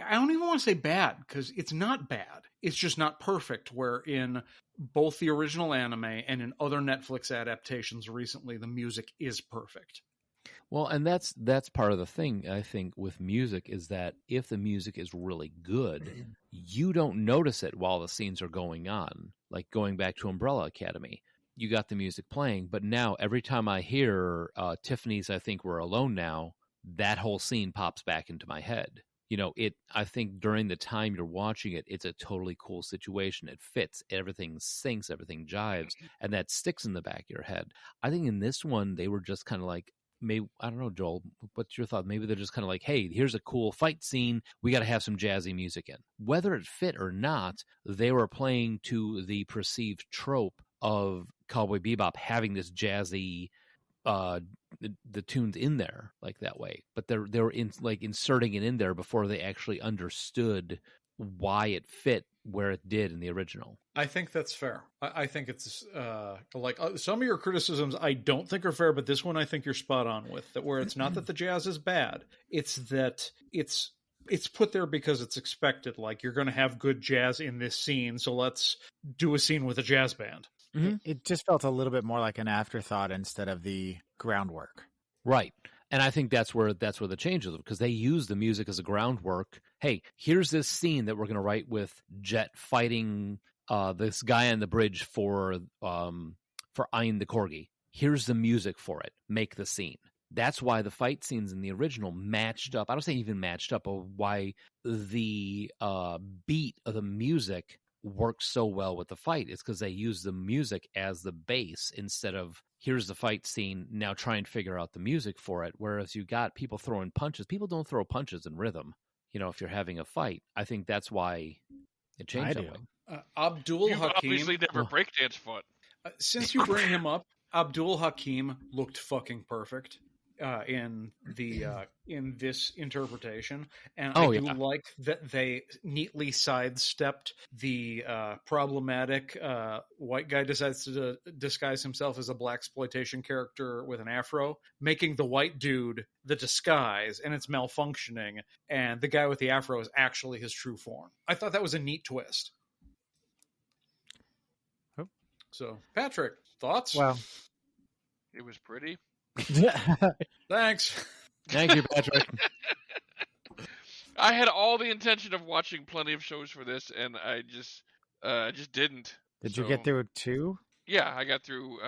Speaker 8: I don't even want to say bad, because it's not bad. It's just not perfect, where in both the original anime and in other Netflix adaptations recently, the music is perfect.
Speaker 6: Well, and that's part of the thing, I think, with music, is that if the music is really good, you don't notice it while the scenes are going on. Like going back to Umbrella Academy, you got the music playing, but now every time I hear Tiffany's I Think We're Alone Now, that whole scene pops back into my head. I think during the time you're watching it, it's a totally cool situation. It fits, everything syncs, everything jives, and that sticks in the back of your head. I think in this one, they were just kind of like, maybe, I don't know, Joel, what's your thought? Maybe they're just kind of like, hey, here's a cool fight scene. We got to have some jazzy music in. Whether it fit or not, they were playing to the perceived trope of Cowboy Bebop having this jazzy, the tunes in there like that way. But they were inserting it in there before they actually understood why it fit where it did in the original.
Speaker 8: I think that's fair. I think it's some of your criticisms I don't think are fair, but this one I think you're spot on with, that where it's not that the jazz is bad, it's that it's put there because it's expected. Like, you're going to have good jazz in this scene, so let's do a scene with a jazz band.
Speaker 7: Mm-hmm. It just felt a little bit more like an afterthought instead of the groundwork.
Speaker 6: Right. And I think that's where the change is, because they use the music as a groundwork. Hey, here's this scene that we're going to write with Jet fighting this guy on the bridge for Ein the Corgi. Here's the music for it. Make the scene. That's why the fight scenes in the original matched up. I don't say even matched up, but why the beat of the music works so well with the fight. It's because they use the music as the base instead of, here's the fight scene, now try and figure out the music for it. Whereas you got people throwing punches. People don't throw punches in rhythm, if you're having a fight. I think that's why it changed that way.
Speaker 8: Abdul
Speaker 3: You've
Speaker 8: Hakim.
Speaker 3: obviously never breakdance fought.
Speaker 8: Since you bring him up, Abdul Hakim looked fucking perfect in this interpretation, and I do like that they neatly sidestepped the problematic white guy decides to disguise himself as a blaxploitation character with an afro, making the white dude the disguise, and it's malfunctioning, and the guy with the afro is actually his true form. I thought that was a neat twist.
Speaker 7: Oh.
Speaker 8: So, Patrick, thoughts?
Speaker 7: Well,
Speaker 3: It was pretty.
Speaker 8: Thanks.
Speaker 6: Thank you, Patrick.
Speaker 3: I had all the intention of watching plenty of shows for this, and I just didn't.
Speaker 7: Did you get through 2?
Speaker 3: Yeah, I got through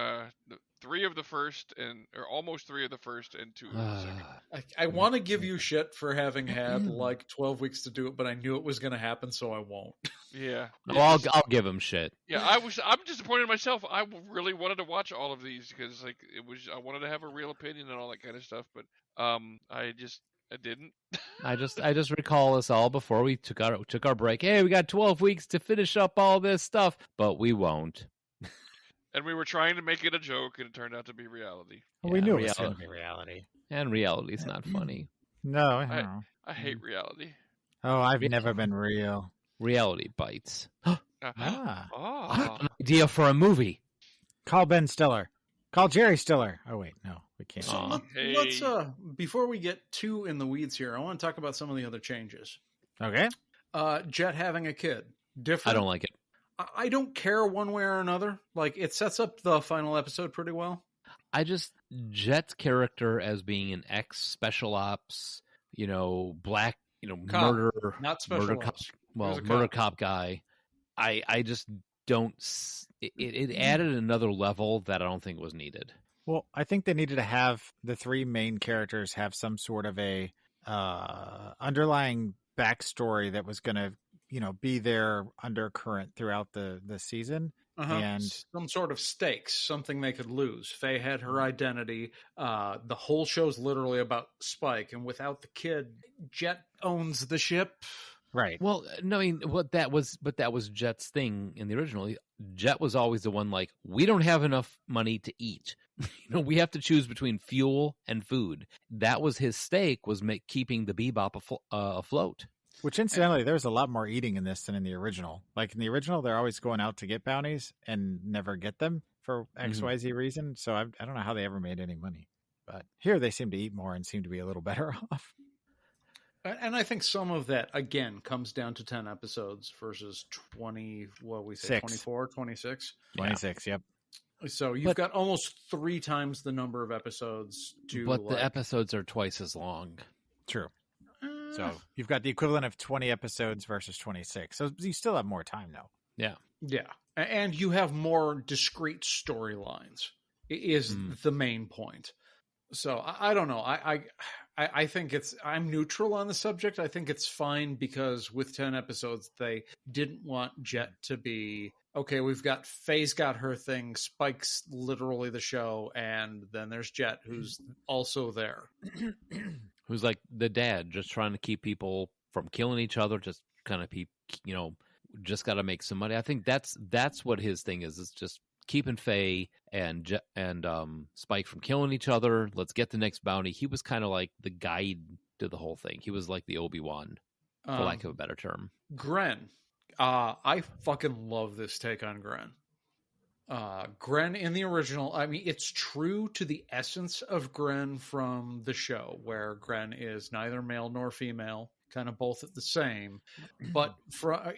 Speaker 3: 3 of the first, or almost 3 of the first, and 2 of the second.
Speaker 8: I want to give you shit for having had like 12 weeks to do it, but I knew it was going to happen, so I won't.
Speaker 3: Yeah.
Speaker 6: Well, I'll give him shit.
Speaker 3: Yeah, I'm disappointed in myself. I really wanted to watch all of these because I wanted to have a real opinion and all that kind of stuff, but I didn't.
Speaker 6: I just recall us all before we took our break. Hey, we got 12 weeks to finish up all this stuff, but we won't.
Speaker 3: And we were trying to make it a joke, and it turned out to be reality.
Speaker 7: Well, we knew it was going to be reality.
Speaker 6: And reality's not funny.
Speaker 7: No,
Speaker 3: I hate reality.
Speaker 7: Oh, I've never been real.
Speaker 6: Reality bites.
Speaker 3: Ah.
Speaker 6: An idea for a movie.
Speaker 7: Call Ben Stiller. Call Jerry Stiller. Oh, wait, no, we can't.
Speaker 8: So let's before we get too in the weeds here, I want to talk about some of the other changes.
Speaker 7: Okay.
Speaker 8: Jet having a kid. Different.
Speaker 6: I don't like it.
Speaker 8: I don't care one way or another. Like, it sets up the final episode pretty well.
Speaker 6: Jet's character as being an ex-special ops, black,
Speaker 8: cop,
Speaker 6: murder,
Speaker 8: not special
Speaker 6: murder
Speaker 8: ops.
Speaker 6: cop, murder cop guy. I just don't. It added another level that I don't think was needed.
Speaker 7: Well, I think they needed to have the three main characters have some sort of a underlying backstory that was going to, be their undercurrent throughout the season. And
Speaker 8: some sort of stakes, something they could lose. Faye had her identity. The whole show's literally about Spike, and without the kid, Jet owns the ship.
Speaker 7: Right.
Speaker 6: Well, no, I mean, that was Jet's thing in the original. Jet was always the one like, we don't have enough money to eat. We have to choose between fuel and food. That was his stake, was keeping the Bebop afloat.
Speaker 7: Which, incidentally, there's a lot more eating in this than in the original. Like, in the original, they're always going out to get bounties and never get them for XYZ reason. So I don't know how they ever made any money. But here they seem to eat more and seem to be a little better off.
Speaker 8: And I think some of that, again, comes down to 10 episodes versus 24, 26?
Speaker 7: 26, yep.
Speaker 8: So you've got almost 3 times the number of episodes to...
Speaker 6: But the episodes are twice as long.
Speaker 7: True. So you've got the equivalent of 20 episodes versus 26. So you still have more time, though.
Speaker 6: Yeah.
Speaker 8: Yeah. And you have more discrete storylines, is the main point. So I don't know. I think I'm neutral on the subject. I think it's fine because with 10 episodes, they didn't want Jet to be, okay, Faye's got her thing, Spike's literally the show, and then there's Jet, who's also there.
Speaker 6: Who's like the dad, just trying to keep people from killing each other, just kind of just got to make some money. I think that's what his thing is just keeping Faye and Spike from killing each other. Let's get the next bounty. He was kind of like the guide to the whole thing. He was like the Obi-Wan, for lack of a better term.
Speaker 8: Gren. I fucking love this take on Gren. Gren in the original, I mean, it's true to the essence of Gren from the show, where Gren is neither male nor female, kind of both at the same, but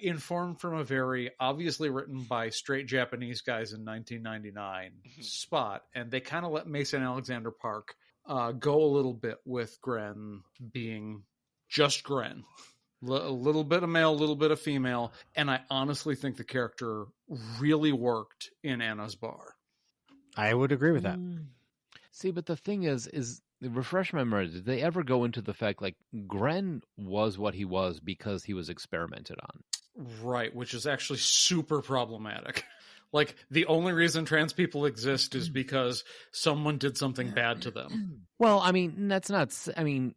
Speaker 8: informed from a very obviously written by straight Japanese guys in 1999 spot, and they kind of let Mason Alexander Park go a little bit with Gren being just Gren. A little bit of male, a little bit of female, and I honestly think the character really worked in Anna's Bar.
Speaker 7: I would agree with that.
Speaker 6: See, but the thing is refresh my memory, did they ever go into the fact, like, Gren was what he was because he was experimented on?
Speaker 8: Right, which is actually super problematic. Like, the only reason trans people exist is because someone did something bad to them.
Speaker 6: Well, I mean,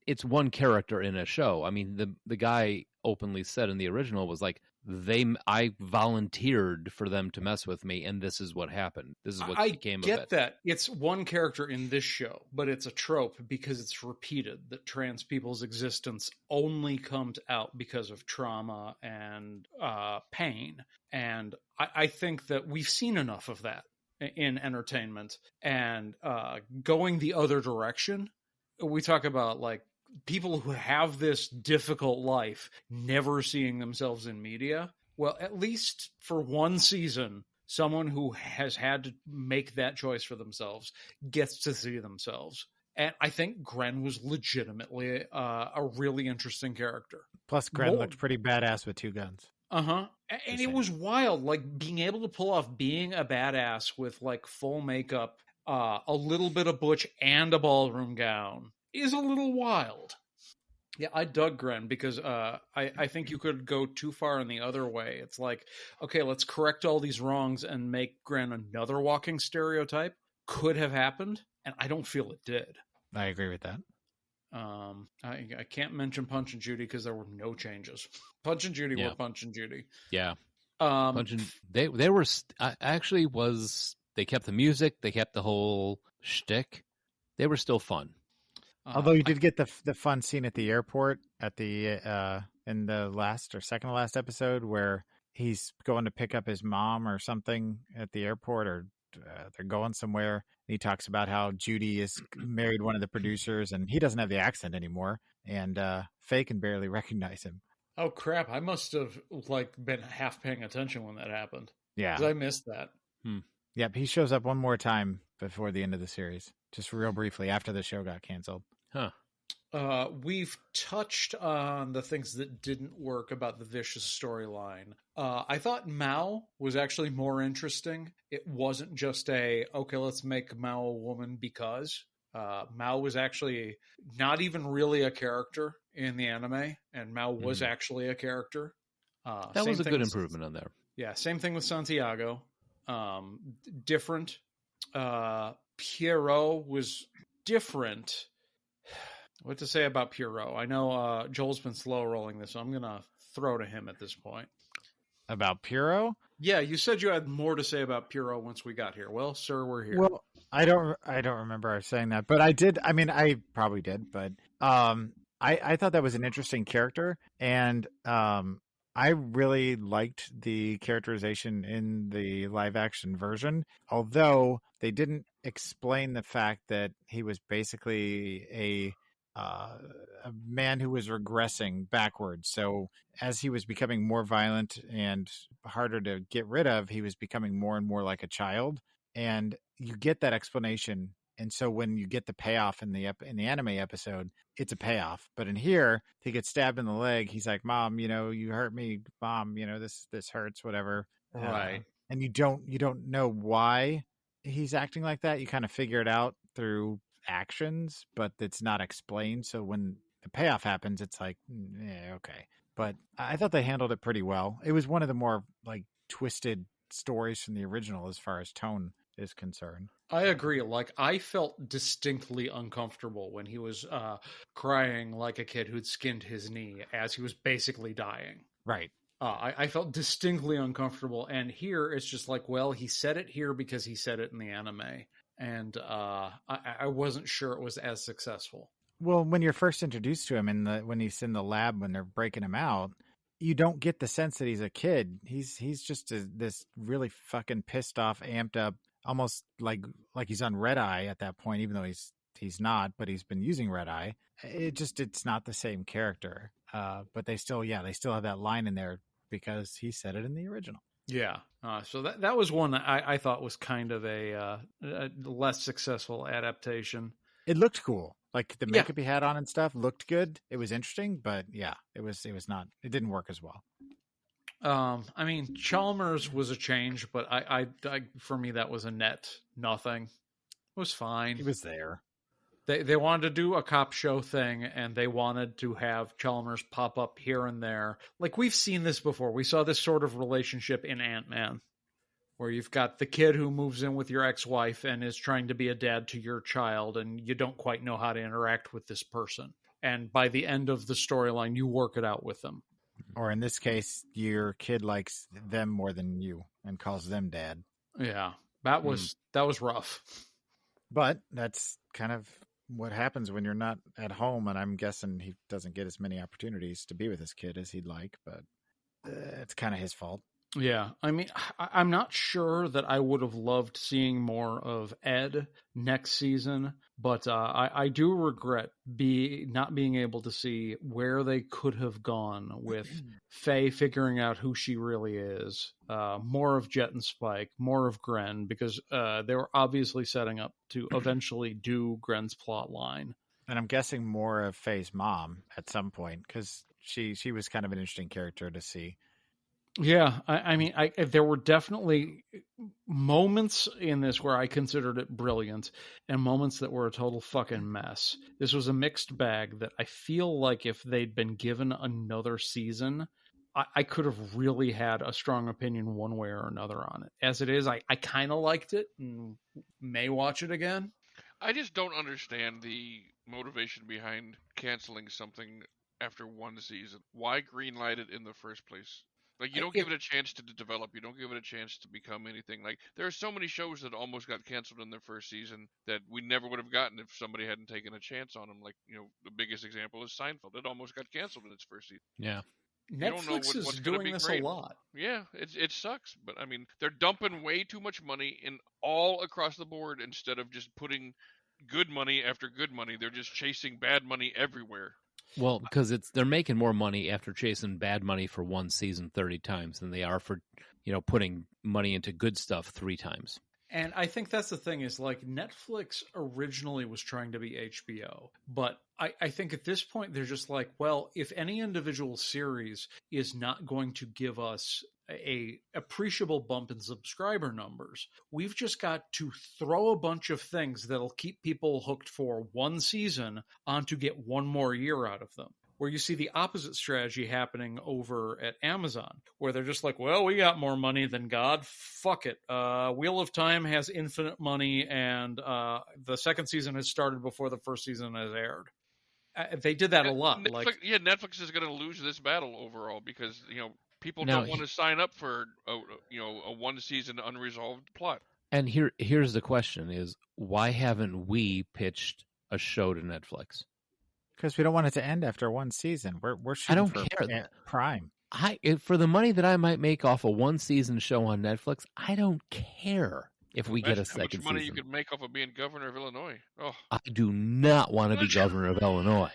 Speaker 6: it's one character in a show. I mean, the guy openly said in the original was like, I volunteered for them to mess with me, and this is what happened. This is what became of it. I get
Speaker 8: that. It's one character in this show, but it's a trope because it's repeated that trans people's existence only comes out because of trauma and pain. And I think that we've seen enough of that in entertainment. And going the other direction, we talk about, like, people who have this difficult life never seeing themselves in media. Well, at least for one season, someone who has had to make that choice for themselves gets to see themselves. And I think Gren was legitimately a really interesting character.
Speaker 7: Plus, Gren looked pretty badass with 2 guns.
Speaker 8: And it was wild, like, being able to pull off being a badass with, like, full makeup, a little bit of butch and a ballroom gown is a little wild. Yeah, I dug Gren because I think you could go too far in the other way. It's like, okay, let's correct all these wrongs and make Gren another walking stereotype. Could have happened, and I don't feel it did.
Speaker 7: I agree with that.
Speaker 8: I can't mention Punch and Judy because there were no changes. Punch and Judy were Punch and Judy.
Speaker 6: Yeah. They were actually they kept the music, they kept the whole shtick. They were still fun.
Speaker 7: Although you did get the fun scene at the airport at the in the last or second to last episode where he's going to pick up his mom or something at the airport, or they're going somewhere. And he talks about how Judy is married one of the producers, and he doesn't have the accent anymore, and Faye can barely recognize him.
Speaker 8: Oh crap! I must have been half paying attention when that happened.
Speaker 7: Yeah,
Speaker 8: 'cause I missed that.
Speaker 7: Yep, he shows up one more time before the end of the series, just real briefly after the show got canceled.
Speaker 6: Huh.
Speaker 8: We've touched on the things that didn't work about the Vicious storyline. I thought Mao was actually more interesting. It wasn't just okay, let's make Mao a woman because. Mao was actually not even really a character in the anime, and Mao was actually a character.
Speaker 6: That was a good improvement on there.
Speaker 8: Yeah, same thing with Santiago. Different. Pierrot was different. What to say about Pierrot? I know Joel's been slow rolling this, so I'm going to throw to him at this point.
Speaker 7: About Pierrot?
Speaker 8: Yeah, you said you had more to say about Pierrot once we got here. Well, sir, we're here.
Speaker 7: Well, I don't remember saying that, but I did. I mean, I probably did, but I thought that was an interesting character, and I really liked the characterization in the live action version, although they didn't explain the fact that he was basically a man who was regressing backwards. So as he was becoming more violent and harder to get rid of, he was becoming more and more like a child. And you get that explanation. And so when you get the payoff in the anime episode, it's a payoff. But in here, he gets stabbed in the leg. He's like, "Mom, you hurt me. Mom, this hurts, whatever."
Speaker 8: Right.
Speaker 7: And you don't know why he's acting like that. You kind of figure it out through actions, but it's not explained. So when the payoff happens, it's like, yeah, okay. But I thought they handled it pretty well. It was one of the more like twisted stories from the original as far as tone is concerned.
Speaker 8: I agree. Like, I felt distinctly uncomfortable when he was crying like a kid who'd skinned his knee as he was basically dying.
Speaker 7: Right.
Speaker 8: I felt distinctly uncomfortable. And here it's just like, well, he said it here because he said it in the anime. And I wasn't sure it was as successful.
Speaker 7: Well, when you're first introduced to him when he's in the lab, when they're breaking him out, you don't get the sense that he's a kid. He's just this really fucking pissed off, amped up, almost like he's on red eye at that point, even though he's not, but he's been using red eye. It's not the same character. But they still have that line in there because he said it in the original.
Speaker 8: Yeah. So that was one that I thought was kind of a less successful adaptation.
Speaker 7: It looked cool. Like the makeup he had on and stuff looked good. It was interesting, but yeah, it was not. It didn't work as well.
Speaker 8: I mean, Chalmers was a change, but I for me that was a net nothing. It was fine.
Speaker 7: He was there.
Speaker 8: They wanted to do a cop show thing, and they wanted to have Chalmers pop up here and there. Like, we've seen this before. We saw this sort of relationship in Ant-Man, where you've got the kid who moves in with your ex-wife and is trying to be a dad to your child, and you don't quite know how to interact with this person. And by the end of the storyline, you work it out with them.
Speaker 7: Or in this case, your kid likes them more than you and calls them dad.
Speaker 8: Yeah, that was rough.
Speaker 7: But that's kind of what happens when you're not at home, and I'm guessing he doesn't get as many opportunities to be with his kid as he'd like, but it's kind of his fault.
Speaker 8: Yeah, I mean, I'm not sure that I would have loved seeing more of Ed next season, but I do regret not being able to see where they could have gone with Faye figuring out who she really is, more of Jet and Spike, more of Gren, because they were obviously setting up to eventually do Gren's plot line.
Speaker 7: And I'm guessing more of Faye's mom at some point, because she was kind of an interesting character to see.
Speaker 8: Yeah, I mean, there were definitely moments in this where I considered it brilliant and moments that were a total fucking mess. This was a mixed bag that I feel like if they'd been given another season, I could have really had a strong opinion one way or another on it. As it is, I kind of liked it and may watch it again.
Speaker 3: I just don't understand the motivation behind canceling something after one season. Why greenlight it in the first place? Like, you don't give it a chance to develop. You don't give it a chance to become anything. Like, there are so many shows that almost got canceled in their first season that we never would have gotten if somebody hadn't taken a chance on them. Like, the biggest example is Seinfeld. It almost got canceled in its first season.
Speaker 6: Yeah.
Speaker 8: Netflix is doing this a lot.
Speaker 3: Yeah, it sucks. But, I mean, they're dumping way too much money in all across the board instead of just putting good money after good money. They're just chasing bad money everywhere.
Speaker 6: Well, because they're making more money after chasing bad money for one season 30 times than they are for, putting money into good stuff 3 times.
Speaker 8: And I think that's the thing is like Netflix originally was trying to be HBO, but I think at this point they're just like, well, if any individual series is not going to give us a appreciable bump in subscriber numbers, we've just got to throw a bunch of things that'll keep people hooked for one season on to get one more year out of them. Where you see the opposite strategy happening over at Amazon, where they're just like, well, we got more money than God. Fuck it. Wheel of Time has infinite money, and the second season has started before the first season has aired. They did that a lot.
Speaker 3: Netflix is going to lose this battle overall because, people don't want to sign up for, a one-season unresolved plot.
Speaker 6: And here's the question is, why haven't we pitched a show to Netflix?
Speaker 7: Because we don't want it to end after one season. We're shooting
Speaker 6: I don't
Speaker 7: for
Speaker 6: care.
Speaker 7: Prime.
Speaker 6: For the money that I might make off a one-season show on Netflix, I don't care if we get a second season.
Speaker 3: How much money you could make off of being governor of Illinois? Oh.
Speaker 6: I do not want to be governor of Illinois.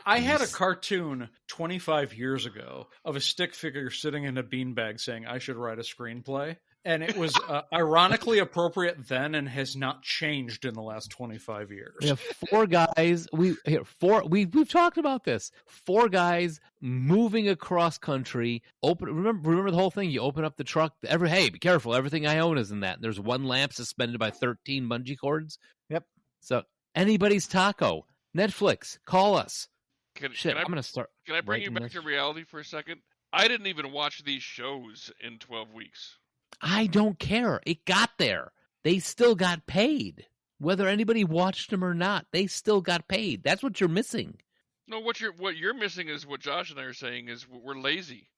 Speaker 8: I had a cartoon 25 years ago of a stick figure sitting in a beanbag saying I should write a screenplay. And it was ironically appropriate then and has not changed in the last 25 years.
Speaker 6: We have four guys. We've talked about this. Four guys moving across country. Remember the whole thing? You open up the truck. Hey, be careful. Everything I own is in that. There's one lamp suspended by 13 bungee cords.
Speaker 7: Yep.
Speaker 6: So anybody's taco. Netflix, call us. I'm going to start.
Speaker 3: Can I bring you back to reality for a second? I didn't even watch these shows in 12 weeks.
Speaker 6: I don't care. It got there. They still got paid. Whether anybody watched them or not, they still got paid. That's what you're missing.
Speaker 3: No, what you're missing is what Josh and I are saying is we're lazy.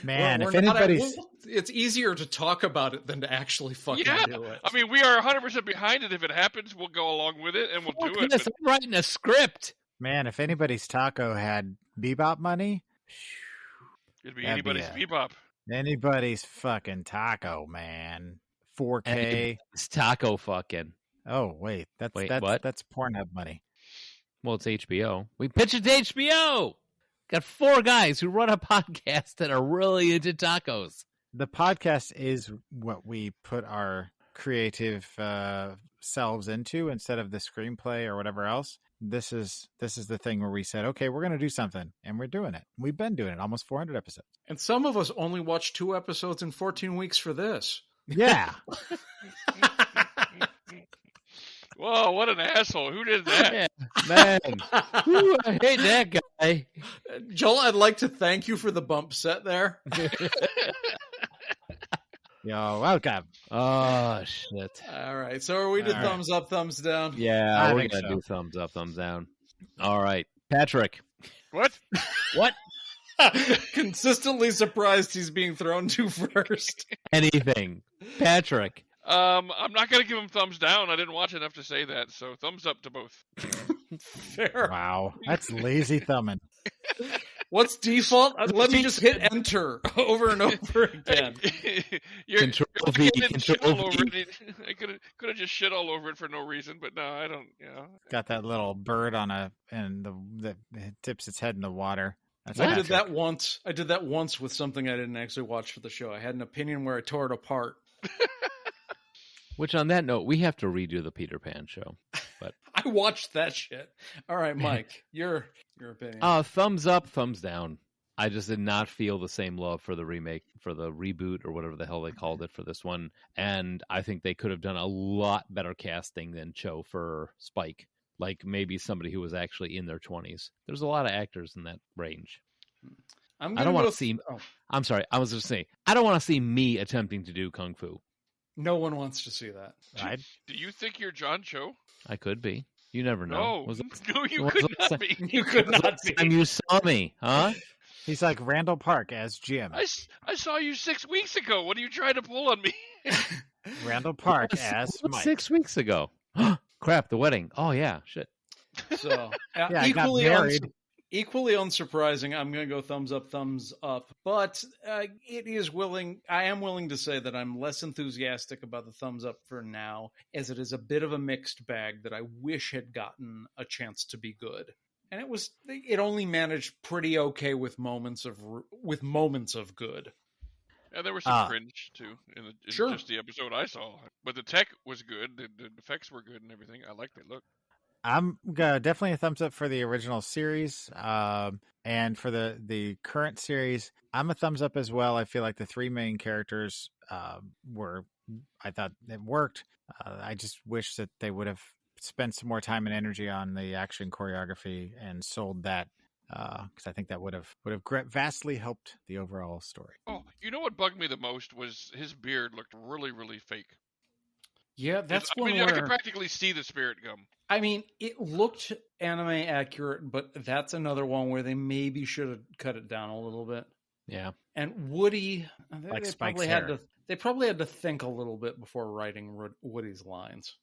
Speaker 7: Man, if anybody's...
Speaker 8: It's easier to talk about it than to actually fucking do it.
Speaker 3: I mean, we are 100% behind it. If it happens, we'll go along with it and we'll do it.
Speaker 6: I'm writing a script.
Speaker 7: Man, if anybody's taco had Bebop money...
Speaker 3: It'd be anybody's Bebop.
Speaker 7: Anybody's fucking taco, man. 4K.
Speaker 6: It's taco fucking.
Speaker 7: Oh, wait. That's Pornhub money.
Speaker 6: Well, it's HBO. We pitch it to HBO. Got four guys who run a podcast that are really into tacos.
Speaker 7: The podcast is what we put our creative selves into instead of the screenplay or whatever else. This is the thing where we said, okay, we're going to do something, and we're doing it. We've been doing it, almost 400 episodes.
Speaker 8: And some of us only watched 2 episodes in 14 weeks for this.
Speaker 7: Yeah.
Speaker 3: Whoa, what an asshole. Who did that?
Speaker 6: Yeah, man. Ooh, I hate that guy.
Speaker 8: Joel, I'd like to thank you for the bump set there.
Speaker 7: Yo, welcome.
Speaker 6: Oh, shit.
Speaker 8: All right. So are we to thumbs up, thumbs down?
Speaker 6: Yeah, we're going to do thumbs up, thumbs down. All right. Patrick.
Speaker 3: What?
Speaker 6: What?
Speaker 8: Consistently surprised he's being thrown to first.
Speaker 6: Anything. Patrick.
Speaker 3: I'm not going to give him thumbs down. I didn't watch enough to say that, so thumbs up to both.
Speaker 8: Fair.
Speaker 7: Wow. That's lazy thumbing.
Speaker 8: What's default? Let me just hit enter over and over again.
Speaker 6: Control V.
Speaker 3: I could have just shit all over it for no reason, but no, I don't.
Speaker 7: Got that little bird that dips its head in the water.
Speaker 8: I did that once. I did that once with something I didn't actually watch for the show. I had an opinion where I tore it apart.
Speaker 6: Which, on that note, we have to redo the Peter Pan show. But
Speaker 8: I watched that shit. All right, Mike, your opinion.
Speaker 6: Thumbs up, thumbs down. I just did not feel the same love for the remake, for the reboot, or whatever the hell they called it for this one. And I think they could have done a lot better casting than Cho for Spike. Like maybe somebody who was actually in their 20s. There's a lot of actors in that range. I don't want to see... Oh. I'm sorry, I was just saying, I don't want to see me attempting to do Kung Fu.
Speaker 8: No one wants to see that.
Speaker 7: Right?
Speaker 3: Do you think you're John Cho?
Speaker 6: I could be. You never know.
Speaker 3: No, you could not be.
Speaker 8: You could not be.
Speaker 6: And you saw me, huh?
Speaker 7: He's like Randall Park as Jim.
Speaker 3: I saw you 6 weeks ago. What are you trying to pull on me?
Speaker 7: Randall Park as Mike.
Speaker 6: 6 weeks ago. Crap, the wedding. Oh, yeah, shit.
Speaker 8: So,
Speaker 7: I got married.
Speaker 8: Equally unsurprising, I'm going to go thumbs up. But I am willing to say that I'm less enthusiastic about the thumbs up for now, as it is a bit of a mixed bag that I wish had gotten a chance to be good. And it only managed pretty okay with moments of good.
Speaker 3: And there was some cringe too in
Speaker 8: Sure.
Speaker 3: just the episode I saw. But the tech was good. The effects were good and everything. I liked it. Look.
Speaker 7: I'm definitely a thumbs up for the original series. And for the current series, I'm a thumbs up as well. I feel like the three main characters I thought it worked. I just wish that they would have spent some more time and energy on the action choreography and sold that, because I think that would have vastly helped the overall story.
Speaker 3: Oh, you know what bugged me the most was his beard looked really, really fake.
Speaker 8: Yeah, that's one
Speaker 3: I
Speaker 8: where
Speaker 3: could practically see the spirit gum.
Speaker 8: I mean, it looked anime accurate, but that's another one where they maybe should have cut it down a little bit.
Speaker 6: Yeah.
Speaker 8: And Woody,
Speaker 7: Like
Speaker 8: they
Speaker 7: Spike's
Speaker 8: probably
Speaker 7: hair.
Speaker 8: they probably had to think a little bit before writing Woody's lines.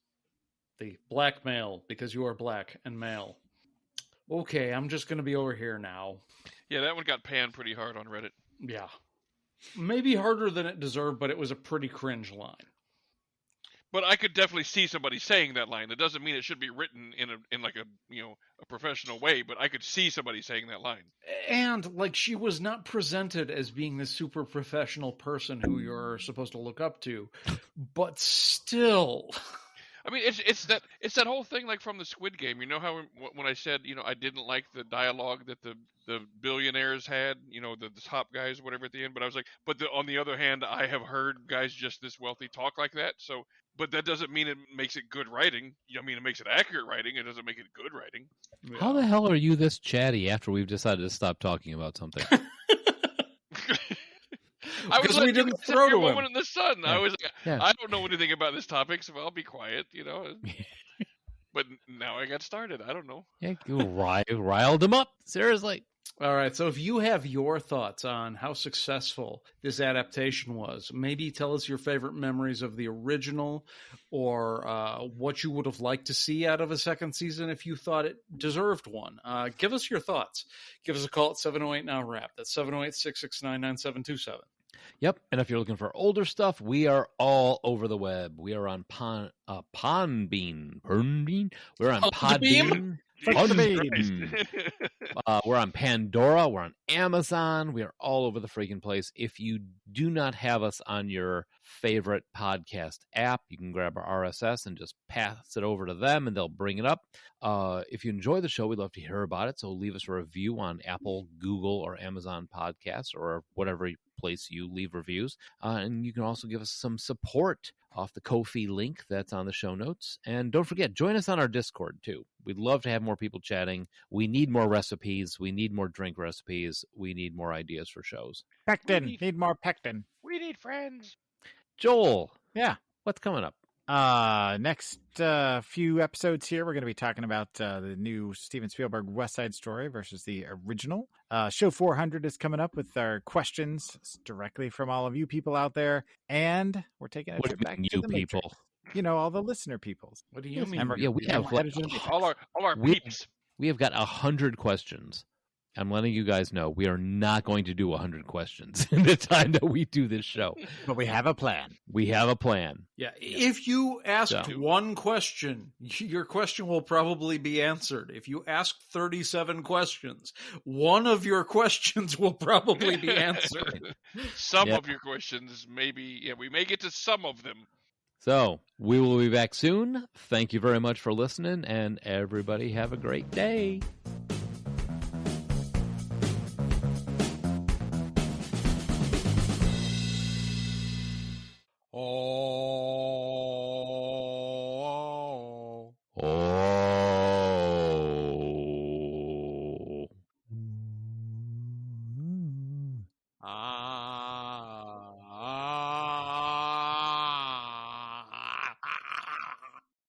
Speaker 8: The black male, because you are black and male. Okay, I'm just going to be over here now.
Speaker 3: Yeah, that one got panned pretty hard on Reddit.
Speaker 8: Yeah. Maybe harder than it deserved, but it was a pretty cringe line.
Speaker 3: But I could definitely see somebody saying that line. It doesn't mean it should be written in like a professional way, but I could see somebody saying that line.
Speaker 8: And like she was not presented as being the super professional person who you're supposed to look up to, but still.
Speaker 3: I mean, it's that whole thing like from the Squid Game. You know how when I said I didn't like the dialogue that the billionaires had, the top guys, whatever at the end. But I was like, on the other hand, I have heard guys just this wealthy talk like that. So, but that doesn't mean it makes it good writing. I mean, it makes it accurate writing. It doesn't make it good writing.
Speaker 6: How the hell are you this chatty after we've decided to stop talking about something?
Speaker 3: I was like,
Speaker 8: we didn't throw to him.
Speaker 3: In the sun.
Speaker 6: Yeah.
Speaker 3: I was like,
Speaker 6: Yeah.
Speaker 3: I don't know anything about this topic, so I'll be quiet, But now I got started. I don't know.
Speaker 6: Yeah, you riled him up. Seriously.
Speaker 8: All right, so if you have your thoughts on how successful this adaptation was, maybe tell us your favorite memories of the original or what you would have liked to see out of a second season if you thought it deserved one. Give us your thoughts. Give us a call at 708-NOW-RAP. That's 708-669-9727.
Speaker 6: Yep. And if you're looking for older stuff, we are all over the web. We are on Podbean. We're on Podbean. We're on Pandora. We're on Amazon. We are all over the freaking place. If you do not have us on your favorite podcast app, you can grab our RSS and just pass it over to them and they'll bring it up. If you enjoy the show, we'd love to hear about it. So leave us a review on Apple, Google, or Amazon Podcasts or whatever place you leave reviews. And you can also give us some support off the Ko-fi link that's on the show notes. And don't forget, join us on our Discord too. We'd love to have more people chatting. We need more recipes. We need more drink recipes. We need more ideas for shows.
Speaker 7: Pectin. Need more pectin.
Speaker 1: We need friends.
Speaker 6: Joel.
Speaker 7: Yeah.
Speaker 6: What's coming up?
Speaker 7: Next few episodes here, we're going to be talking about the new Steven Spielberg West Side Story versus the original. Show 400 is coming up with our questions directly from all of you people out there, and we're taking a trip back to the
Speaker 6: people.
Speaker 7: Matrix. All the listener peoples.
Speaker 8: What do you mean?
Speaker 6: Yeah, we have
Speaker 3: all our peeps.
Speaker 6: We have got 100 questions. I'm letting you guys know we are not going to do 100 questions in the time that we do this show.
Speaker 7: But we have a plan.
Speaker 6: We have a plan.
Speaker 8: Yeah, if you asked one question, your question will probably be answered. If you ask 37 questions, one of your questions will probably be answered.
Speaker 3: Some of your questions, maybe, we may get to some of them.
Speaker 6: So we will be back soon. Thank you very much for listening, and everybody have a great day.